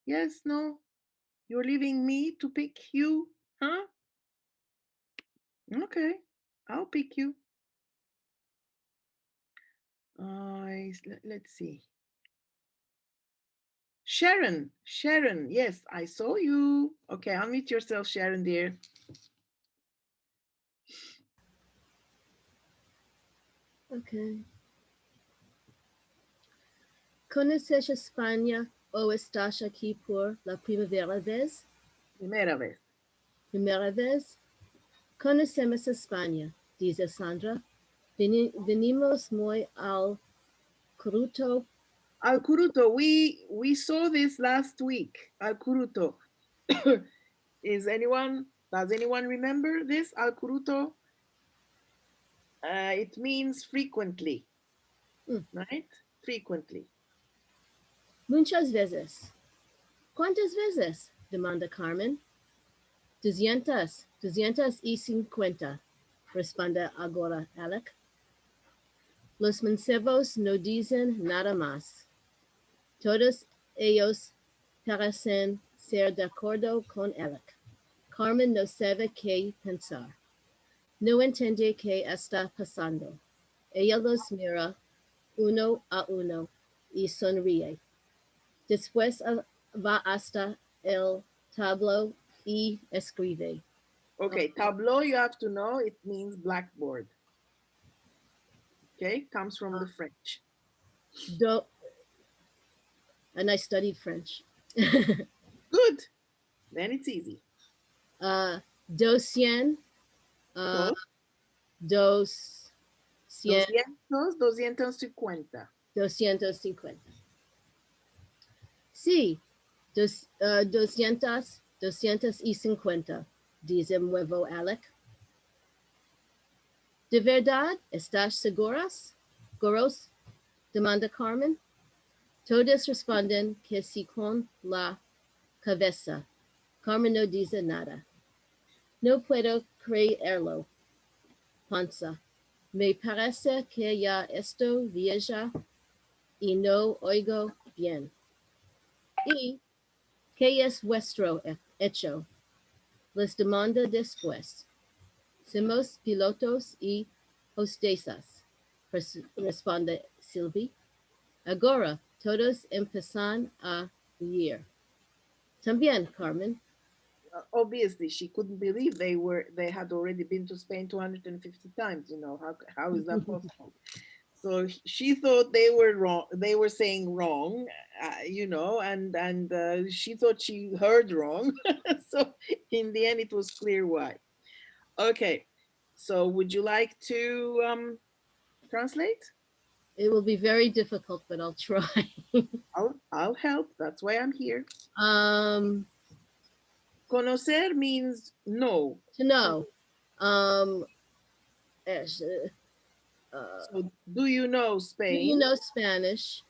Yes, no? You're leaving me to pick you, huh? Okay, I'll pick you. Let's see. Sharon, yes, I saw you. Okay, unmute yourself, Sharon, dear. Okay. ¿Conoces España o estás aquí por la primera vez? Primera vez. Primera vez. Conocemos España, dice Sandra. Venimos muy al Curuto. Al Curuto, we saw this last week. Al Curuto. Does anyone remember this? Al Curuto? It means frequently, right? Frequently. Muchas veces. ¿Cuántas veces? Demanda Carmen. 250, responde ahora Alec. Los mancebos no dicen nada más. Todos ellos parecen ser de acuerdo con Alec. Carmen no sabe qué pensar. No entiende qué está pasando. Ella los mira uno a uno y sonríe. Después va hasta el tableau y escribe. Okay, tableau, you have to know, it means blackboard. Okay, comes from the French. And I studied French. Good, then it's easy. 200, 250. Sí, 250, dice nuevo Alec. ¿De verdad estás seguros? Demanda Carmen. Todos responden que sí con la cabeza. Carmen no dice nada. No puedo creerlo. Panza. Me parece que ya esto vieja y no oigo bien. ¿Y qué es vuestro hecho? Les demanda después. Somos pilotos y hostesas, responde Sylvie. Agora todos empiezan a huir. También, Carmen. Obviously, she couldn't believe they had already been to Spain 250 times. You know, how is that possible? So she thought they were wrong. They were saying wrong, you know, and she thought she heard wrong. So in the end, it was clear why. Okay, so would you like to translate? It will be very difficult, but I'll try. I'll help. That's why I'm here. Conocer means know. To know. So do you know Spain? Do you know Spanish?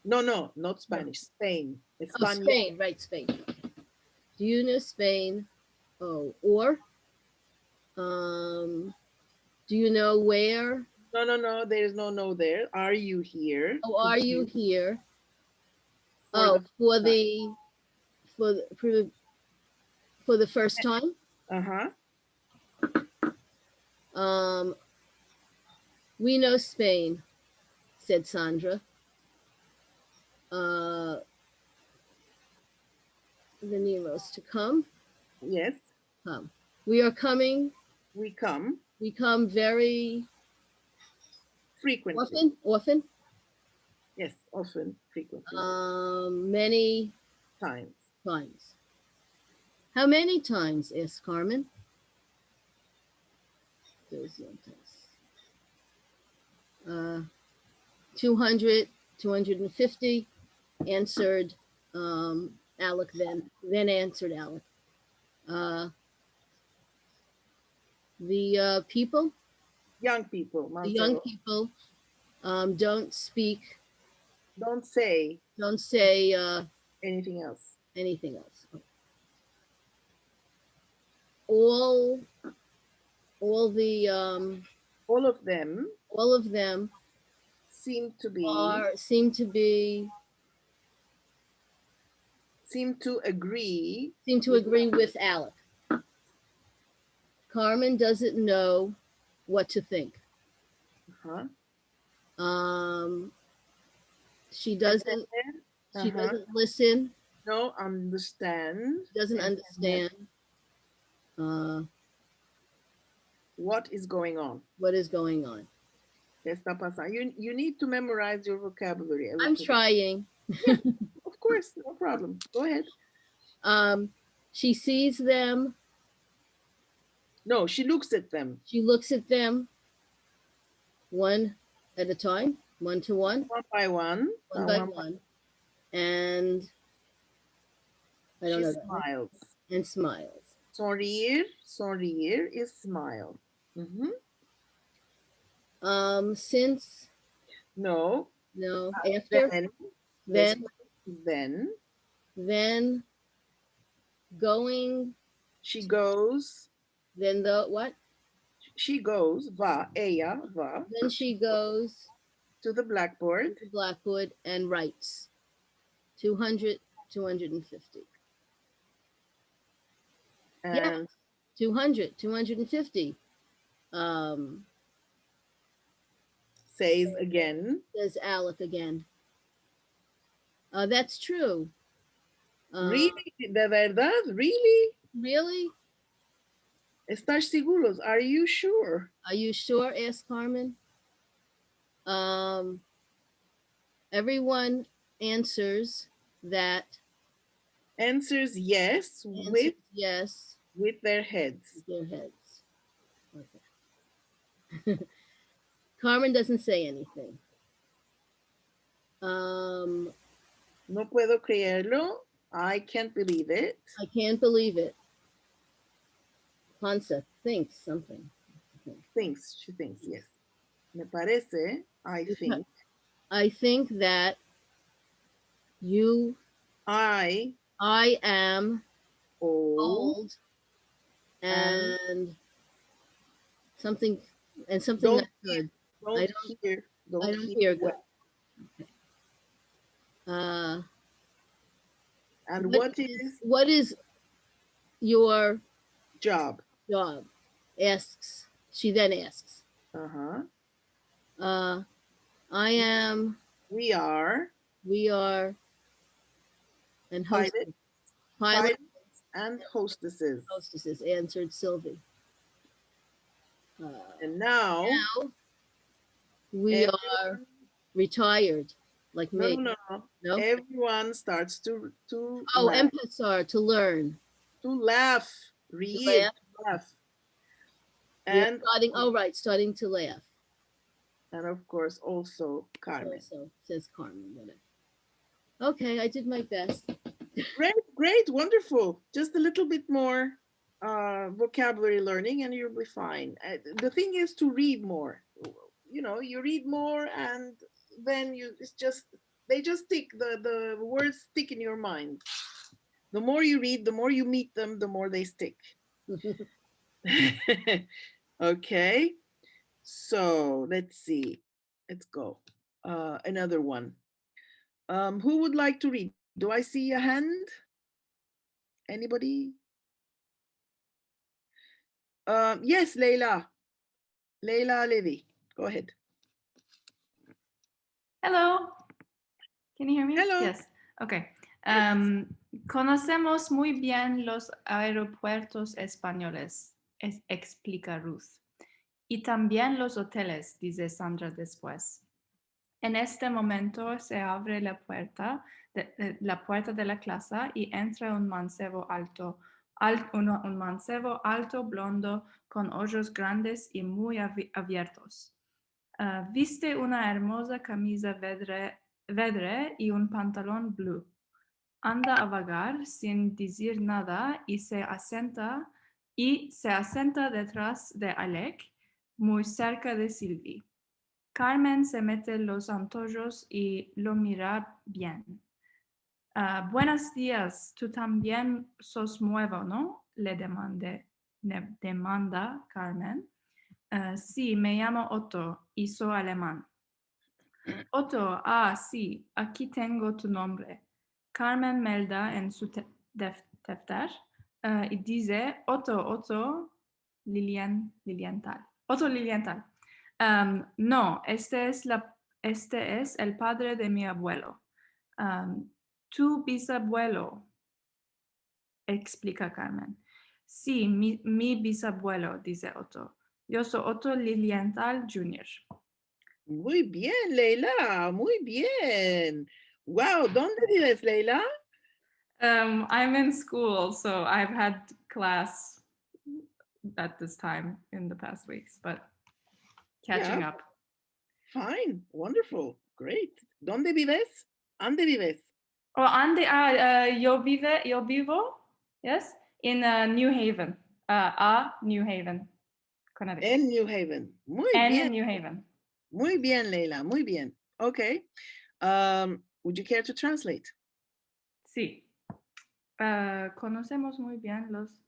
No, not Spanish. No. Spain. España. Spain, right, Spain. Do you know Spain? Oh, or do you know where? No, there's no there. Are you here? Oh, are you here? For the first time? We know Spain, said Sandra. Venimos to come. Yes. Come. We are coming. We come. We come very frequently. Often? Yes, often, frequently. Many times. How many times? Asked Carmen. 200, 250, answered Alec then answered Alec. The people? Young people. The young people don't speak. Don't say anything else. All the All of them seem to agree with Alec. Carmen doesn't know what to think. She doesn't listen. No, understand. Doesn't understand. What is going on? What is going on? ¿Qué está pasando? You need to memorize your vocabulary. I'm trying. Yeah, of course, no problem. Go ahead. She sees them. No, she looks at them. She looks at them one at a time, one to one. One by one. One by one. And I don't know. Smiles. And smiles. Sonreír is smile. Since no, after then going. She goes. Then the what? She goes. Ella va. Then she goes to the blackboard. And writes 200, 250. And 200, 250. Says again. Says Alec again. That's true. Really? ¿De verdad? Really? Really? ¿Estás seguros? Are you sure? Are you sure? Asked Carmen. Everyone answers that. Answers yes with their heads. Okay. Carmen doesn't say anything. No puedo creerlo. I can't believe it. I can't believe it. Panza thinks something. She thinks, yes. Me parece, I think. I think that I am old and something not good. I don't hear good. Okay. And what is your job? Asks. She then asks. I am. We are. And pilots and hostesses. Hostesses, answered Sylvie. And now we are retired, like me. No. Everyone starts to laugh. Empezar, to learn. To laugh. Read. Laugh. And starting to laugh. And of course, also Carmen. Also, says Carmen. Okay, I did my best. Great, wonderful. Just a little bit more vocabulary learning and you'll be fine. The thing is to read more. You know, you read more and then they just stick, the words stick in your mind. The more you read, the more you meet them, the more they stick. Okay, so let's see. Let's go. Another one. Who would like to read? Do I see a hand? Anybody? Yes, Leila. Leila Levy. Go ahead. Hello. Can you hear me? Hello. Yes. Okay. Conocemos muy bien los aeropuertos españoles, explica Ruth. Y también los hoteles, dice Sandra después. En este momento se abre la puerta de la clase y entra un mancebo alto, un mancebo alto blondo con ojos grandes y muy abiertos. Viste una hermosa camisa verde y un pantalón blue. Anda a vagar sin decir nada y se asienta detrás de Alec, muy cerca de Sylvie. Carmen se mete los antojos y lo mira bien. Buenos días, tú también sos nuevo, ¿no? Le demanda Carmen. Sí, me llamo Otto y soy alemán. Otto, sí, aquí tengo tu nombre. Carmen melda en su defter y dice Otto Lilienthal. Otto Lilienthal. No, este es el padre de mi abuelo. Tu bisabuelo, explica Carmen. Sí, mi bisabuelo, dice Otto. Yo soy Otto Lilienthal Jr. Muy bien, Leila, muy bien. Wow, ¿dónde vives, Leila? I'm in school, so I've had class at this time in the past weeks, but catching Yeah. up. Fine, wonderful, great. ¿Dónde vives? ¿Dónde vives? Oh, yo vivo, yes, in New Haven, New Haven, Connecticut. En New Haven. Muy bien. New Haven. Muy bien, Leila, muy bien. Okay. Would you care to translate? Sí. Conocemos muy bien los.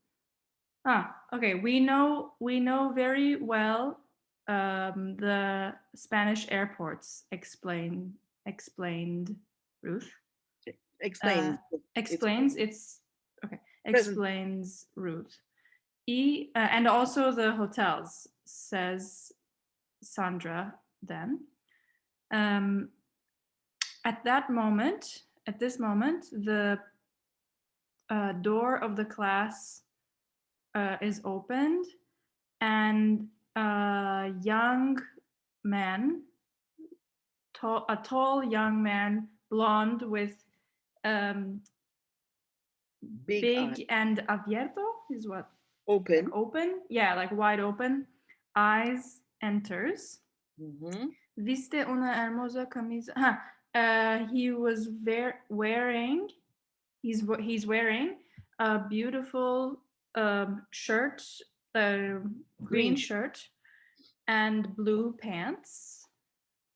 Okay. We know very well the Spanish airports. Explained Ruth. Explains. Explains. It's okay. Present. Explains Ruth. And also the hotels, says Sandra then. At this moment, the door of the class is opened, and a young man, a tall young man, blonde with big and abierto is what? Open. Like open? Yeah, like wide open. Eyes enters. Viste una hermosa camisa. He's wearing a beautiful shirt, green shirt, and blue pants.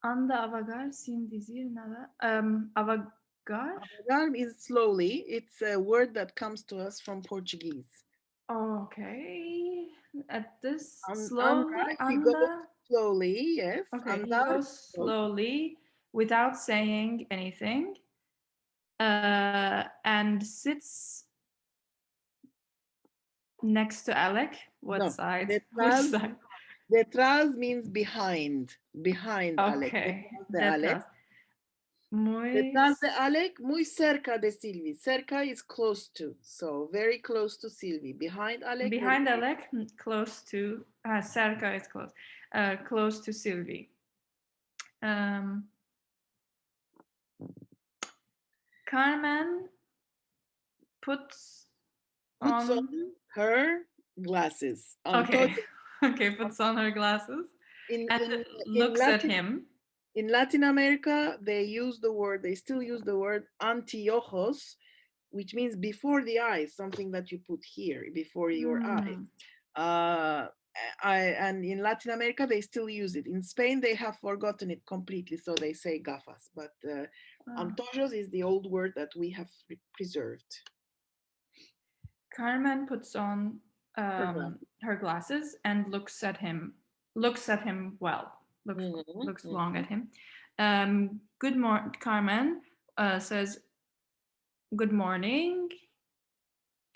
Anda a vagar sin decir nada. A vagar? Vagar is slowly. It's a word that comes to us from Portuguese. Okay. At this Anda, he goes slowly, yes. Okay, he Andar, goes slowly without saying anything, and sits next to Alec. What side? Which side? Detrás means behind. Behind Alec. Okay. Detrás de Alec. Detrás de Alec, muy cerca de Sylvie. Cerca is close to, so very close to Sylvie. Behind Alec. Behind Alec, close to, cerca is close. Close to Sylvie. Carmen puts on her glasses. Okay. Okay, puts on her glasses and looks at him. In Latin America, they still use the word anteojos, which means before the eyes, something that you put here, before your eyes. And in Latin America, they still use it. In Spain, they have forgotten it completely, so they say gafas. But antojos is the old word that we have preserved. Carmen puts on her glasses and looks at him well. Looks long at him. Good morning, Carmen says, good morning.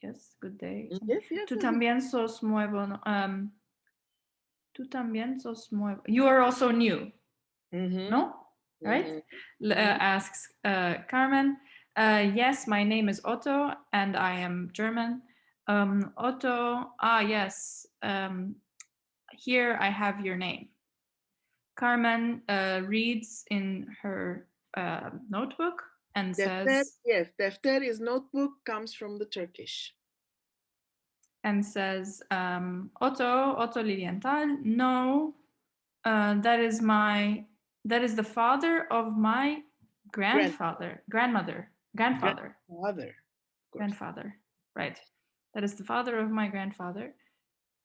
Yes, good day. Yes. Tú también sos nuevo. Tú también sos nuevo. You are also new. No? Right? Asks Carmen. Yes, my name is Otto and I am German. Otto, yes. Here I have your name. Carmen reads in her notebook and says... Yes, defter is notebook, comes from the Turkish. And says, Otto Lilienthal, no, that is the father of my grandfather, grandfather, right. That is the father of my grandfather.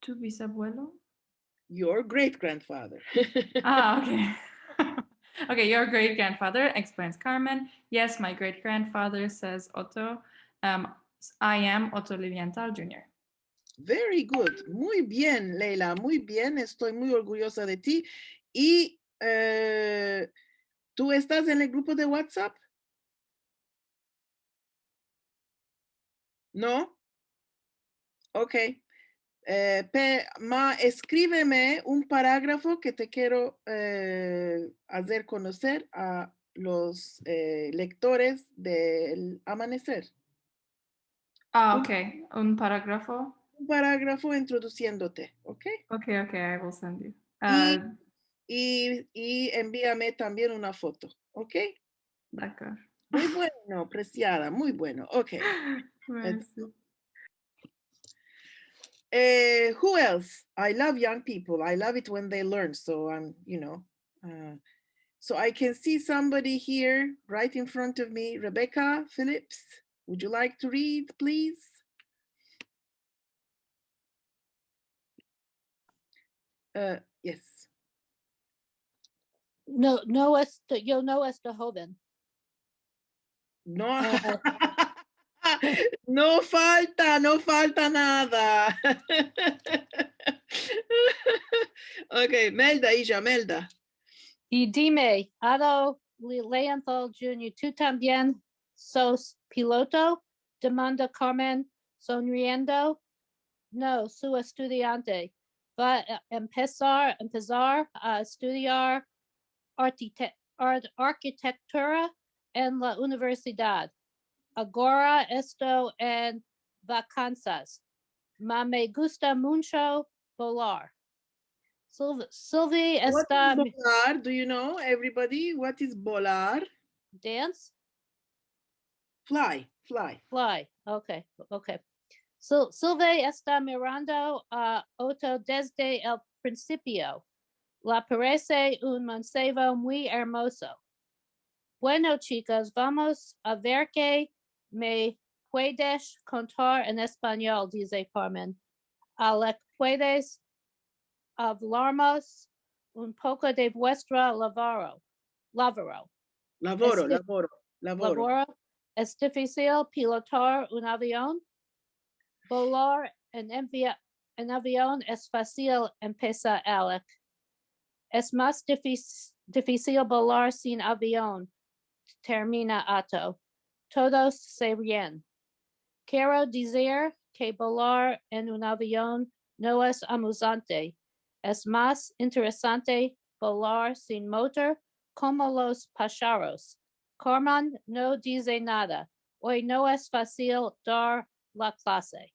Tu bisabuelo? Your great-grandfather. Okay. Okay, your great-grandfather, explains Carmen. Yes, my great-grandfather, says Otto. I am Otto Lilienthal Jr. Very good. Muy bien, Leila. Muy bien. Estoy muy orgullosa de ti. Y ¿tú estás en el grupo de WhatsApp? ¿No? Ok. Escríbeme un parágrafo que te quiero hacer conocer a los lectores del Amanecer. Ah, okay. Un parágrafo. Un parágrafo introduciéndote, ¿ok? Okay, I will send you. Y envíame también una foto, ¿ok? D'accord. Muy bueno, preciada, muy bueno, ok. Merci. Who else? I love young people. I love it when they learn. So I'm, so I can see somebody here right in front of me. Rebecca Phillips, would you like to read, please? Yes. No, yo no estoy joven. No, no falta nada. Ok, Melda, Isha, Melda. Y dime, Ado Leonthal Jr., ¿tú también sos piloto? Demanda Carmen sonriendo. No, su estudiante. Va a empezar a estudiar arquitectura en la universidad. Agora estoy en vacanzas. Me gusta mucho volar. Sylvie está... What is volar? Do you know, everybody? What is volar? Dance? Fly. Okay. Sylvie está mirando a Otto desde el principio. La parece un mancebo muy hermoso. Bueno, chicos, vamos a ver que me puedes contar en español, dice Carmen. Alec, puedes hablarnos un poco de vuestro laboro. Laboro. ¿Es difícil pilotar un avión? Volar en avión es fácil, empieza Alec. Es más difícil volar sin avión, termina Otto. Todos se ríen. Quiero decir que volar en un avión no es amusante. Es más interesante volar sin motor, como los pájaros. Carmen no dice nada. Hoy no es fácil dar la clase.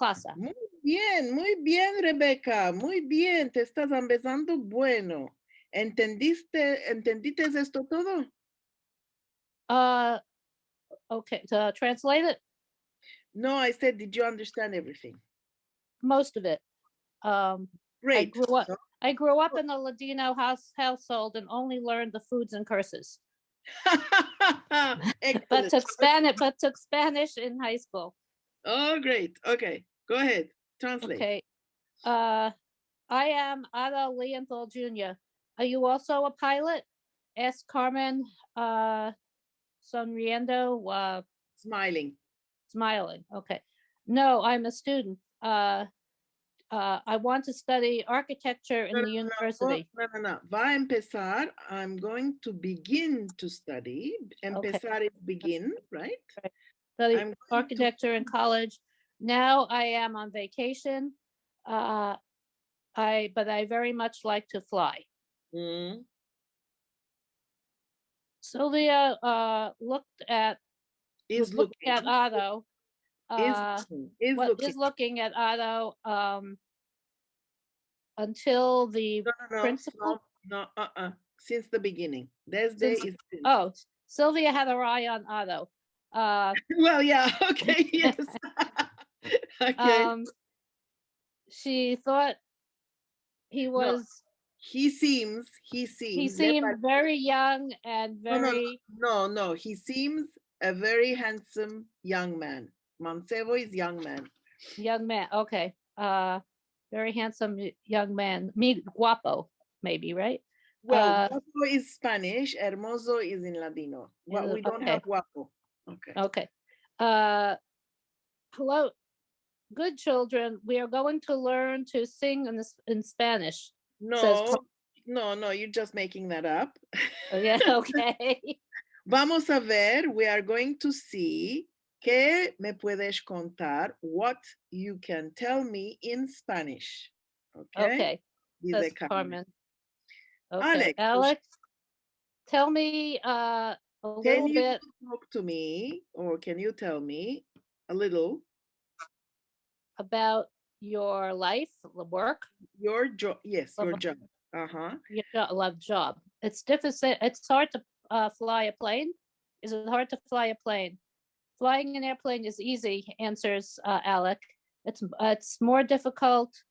Muy bien, Rebeca. Muy bien, te estás empezando bueno. ¿Entendiste esto todo? Okay, to translate it? No, I said, did you understand everything? Most of it. Great. I grew up in a Ladino household and only learned the foods and curses. but took Spanish in high school. Oh, great. Okay, go ahead. Translate. Okay. I am Ada Leonthal Jr. Are you also a pilot? Asked Carmen, sonriendo. Smiling. Okay. No, I'm a student. I want to study architecture in the university. No. Va a empezar. I'm going to begin to study. Empezar is begin, right? Study architecture in college. Now I am on vacation. But I very much like to fly. Mm. Sylvia looked at Otto. Is looking at Otto until the principal. No. Since the beginning. Sylvia had her eye on Otto. Well, yeah. Okay. Yes. Okay. She thought he was. No. He seemed very young and very. No. He seems a very handsome young man. Mancebo is young man. Young man. Okay. Very handsome young man. Guapo, maybe, right? Well, guapo is Spanish. Hermoso is in Ladino. We don't have guapo. Okay. Hello. good children, we are going to learn to sing in Spanish. No, no, you're just making that up. Yeah, okay. Vamos a ver, we are going to see ¿qué me puedes contar? What you can tell me in Spanish. Okay. Okay. Dice Carmen. Alex, Okay, Alex, tell me a can little you bit. talk to me, or can you tell me a little about your life, work? Your job, yes, your job. Your job. It's difficult. It's hard to fly a plane. Is it hard to fly a plane? Flying an airplane is easy, answers Alec. It's more difficult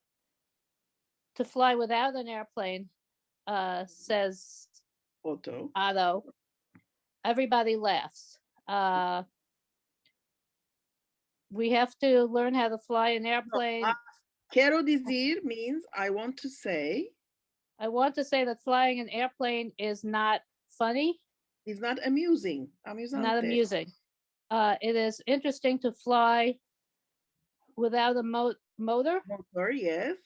to fly without an airplane, says Otto. Everybody laughs. We have to learn how to fly an airplane. Quiero decir means I want to say. I want to say that flying an airplane is not funny. It's not amusing. Not amusing. It is interesting to fly without a motor. Motor, yes.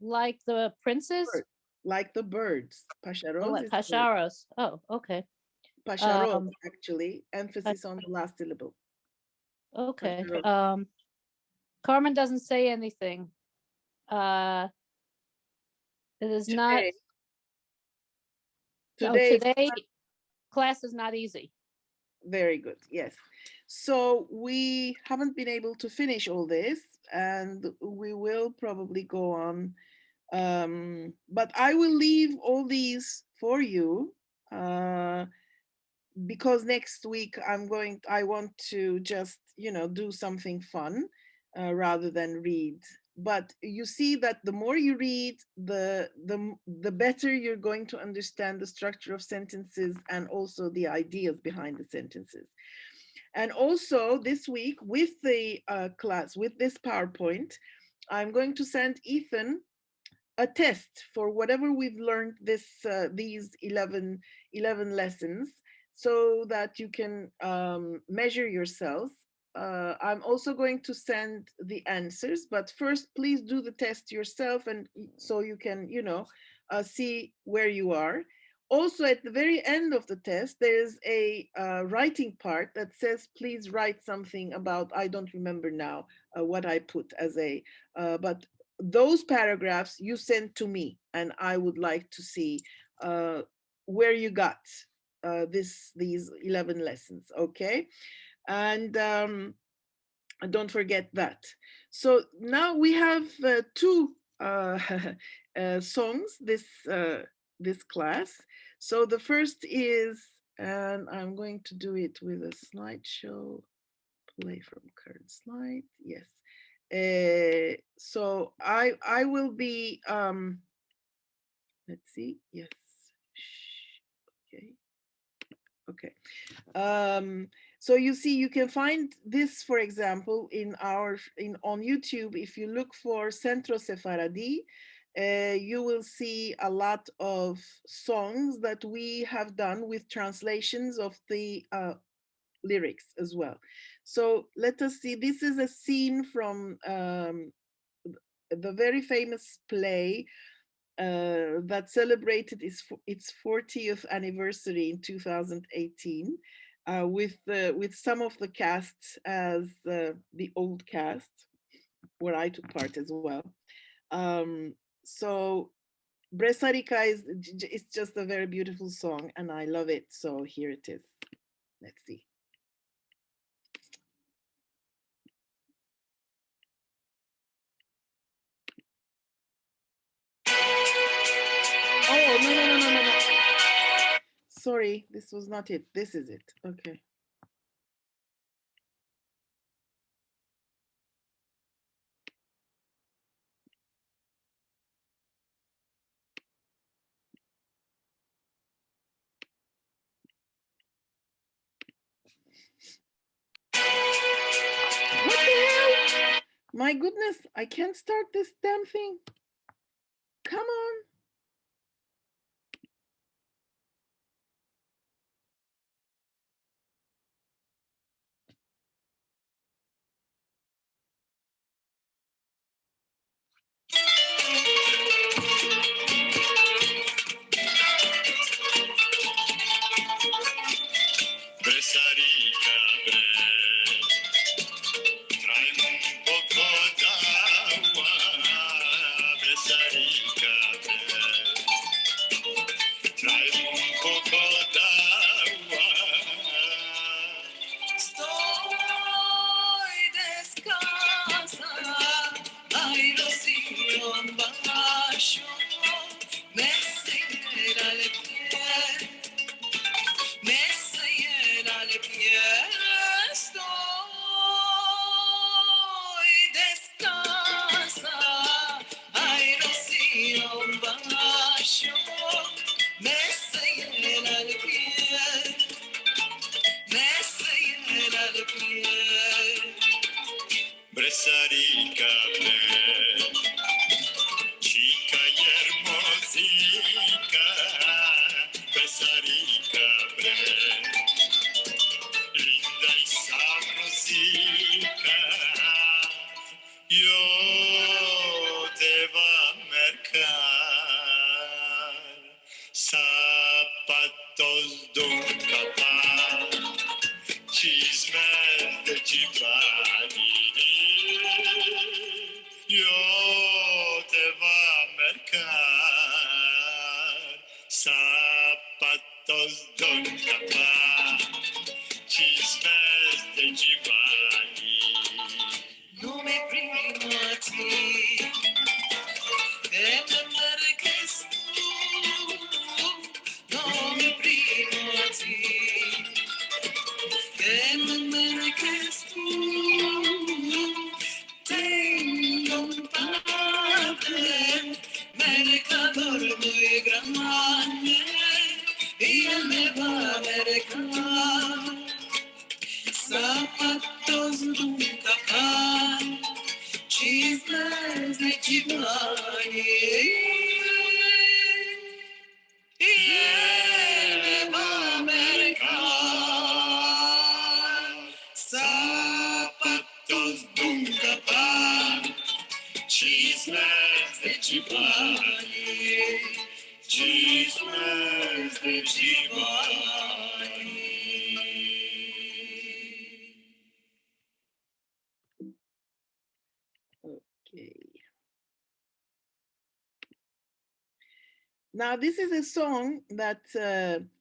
Like the princes? Like the birds. Pájaros. Pájaros. Oh, okay. Pájaros, actually. Emphasis on the last syllable. Okay. Carmen doesn't say anything. It is not. Today class is not easy. Very good. Yes. So we haven't been able to finish all this, and we will probably go on. But I will leave all these for you because next week I want to just, do something fun rather than read. But you see that the more you read, the better you're going to understand the structure of sentences and also the ideas behind the sentences. And also this week with the class, with this PowerPoint, I'm going to send Ethan a test for whatever we've learned these 11 lessons, so that you can measure yourselves. I'm also going to send the answers, but first please do the test yourself, and so you can, see where you are. Also, at the very end of the test, there's a writing part that says, please write something about, I don't remember now what I put as but those paragraphs you send to me, and I would like to see where you got these 11 lessons, okay? And don't forget that. So now we have two songs this class. So the first is, and I'm going to do it with a slideshow, play from current slide, yes. So I will be, let's see, yes, okay. So you see, you can find this, for example, on YouTube. If you look for Centro Sephardi, you will see a lot of songs that we have done with translations of the lyrics as well. So let us see, this is a scene from the very famous play that celebrated its 40th anniversary in 2018 with some of the cast as the old cast, where I took part as well. So Bresarika is just a very beautiful song, and I love it. So here it is. Let's see. Oh, no. Sorry, this was not it. This is it. Okay. What the hell? My goodness, I can't start this damn thing. Come on. Bresarica trae un poco d'agua, Bresarica trae un poco d'agua. Estoy descalza, ay, rocío bajo, me llena el pie, me llena el pie. Estoy descalza, ay, rocío bajo, me llena el pie, me llena el pie. Bresarica, chica y hermosica, Bresarica, linda y sabrosica, yo te va a mercar zapatos d'un capaz, chismes de chipani. Yo te va a mercar zapatos don capaz, chismes de Giovanni. No me primo a ti, que me merques tú. No me primo a ti, que me merques tú. Tengo un padre, mercador muy grande, y él me va a mercar zapatos nunca pan, chismes de Giovanni. Y él me va a mercar zapatos nunca pan, chismes de Giovanni, chismes de Giovanni. Okay. Now this is a song that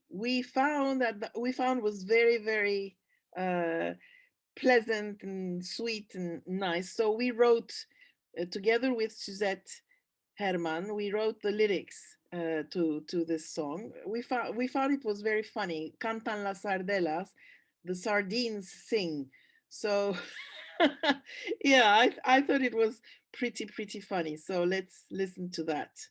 we found was very, very pleasant and sweet and nice. So we wrote together with Suzette Herman, we wrote the lyrics to this song. We found it was very funny. Cantan las sardelas, the sardines sing. So yeah, I thought it was pretty funny. So let's listen to that.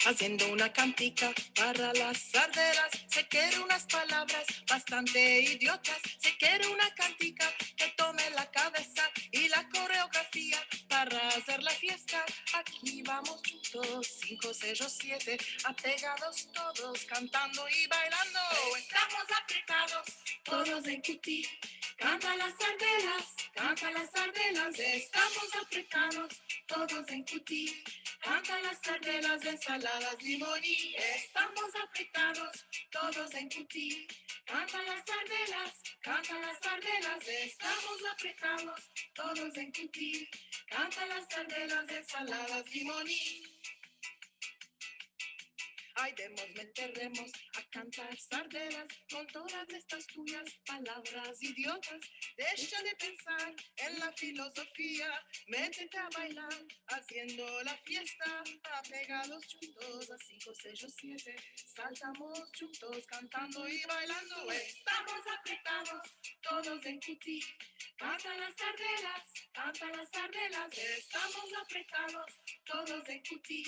Haciendo una cantica para las sarderas, se quiere unas palabras bastante idiotas, se quiere una cantica que tome la cabeza y la coreografía para hacer la fiesta. Aquí vamos juntos, 5, 6 o 7, apegados todos, cantando y bailando. Estamos apretados, todos en cuti, canta las sardelas, estamos apretados, todos en cuti. Canta las sardelas, ensaladas, limoní. Estamos apretados, todos en cuti. Canta las sardelas, estamos apretados, todos en cuti. Canta las sardelas, ensaladas, limoní. Ay, meteremos a cantar sardelas con todas estas tuyas palabras idiotas. Deja de pensar en la filosofía, métete a bailar haciendo la fiesta. Apegados juntos a 5, 6 o 7, saltamos juntos cantando y bailando. Estamos apretados, todos en cuti. Canta las sardelas, estamos apretados, todos en cuti.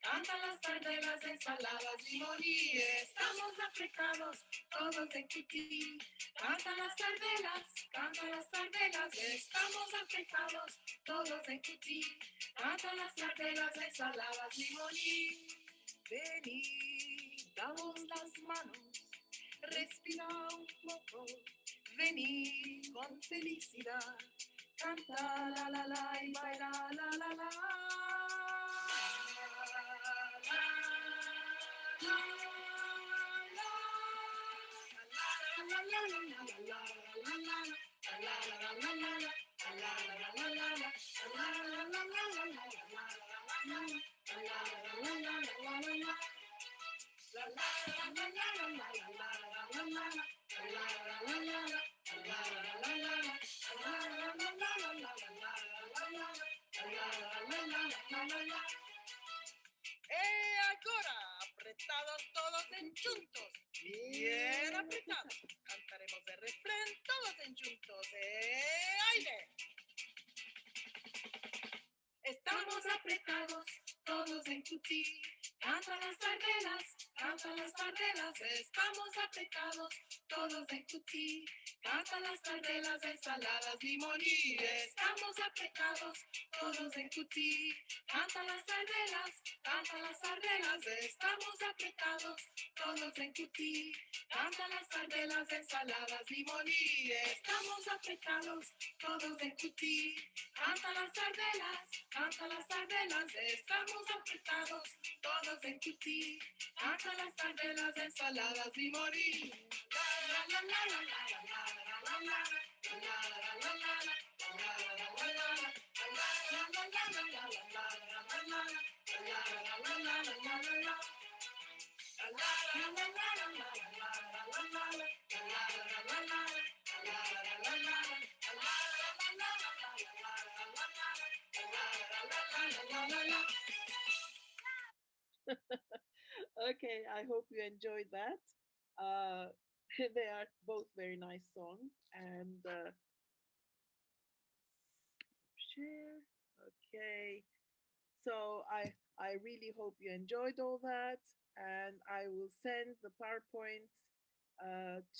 Canta las sardelas, ensaladas, limoní. Estamos apretados, todos en cuti. Canta las sardelas, estamos apretados, todos en cuti. canta las sardelas, ensaladas, limoní. Vení, damos las manos, respira un poco, vení con felicidad, canta la la la y baila la la la. Ahora, apretados todos enchuntos, bien apretados, cantaremos de refrén todos enchuntos, aire. Estamos apretados todos en cuchí, canta las sardelas, estamos apretados todos en cuchí, canta las sardelas, ensaladas, limoní. Estamos apretados todos en cuchí, canta las sardelas, estamos apretados todos en cuchí, canta las sardelas, ensaladas, limoní. Estamos apretados todos en cuchí, canta las sardelas, estamos apretados todos en cuchí, canta las sardelas, ensaladas, limoní. Okay, I hope you enjoyed that. They are both very nice songs, and share. Okay, so I really hope you enjoyed all that, and I will send the PowerPoint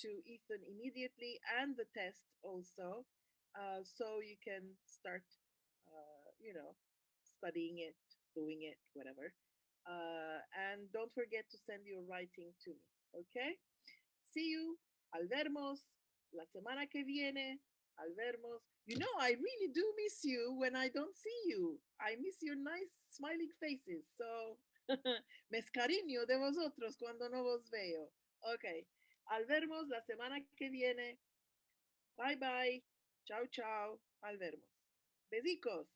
to Ethan immediately and the test also, so you can start, studying it, doing it, whatever. And don't forget to send your writing to me. Okay? See you. Al vermos la semana que viene. Al vermos. You know, I really do miss you when I don't see you. I miss your nice smiling faces. So, me escariño de vosotros cuando no vos veo. Ok. Al vermos la semana que viene. Bye bye. Chao, chao. Al vermos. Besicos.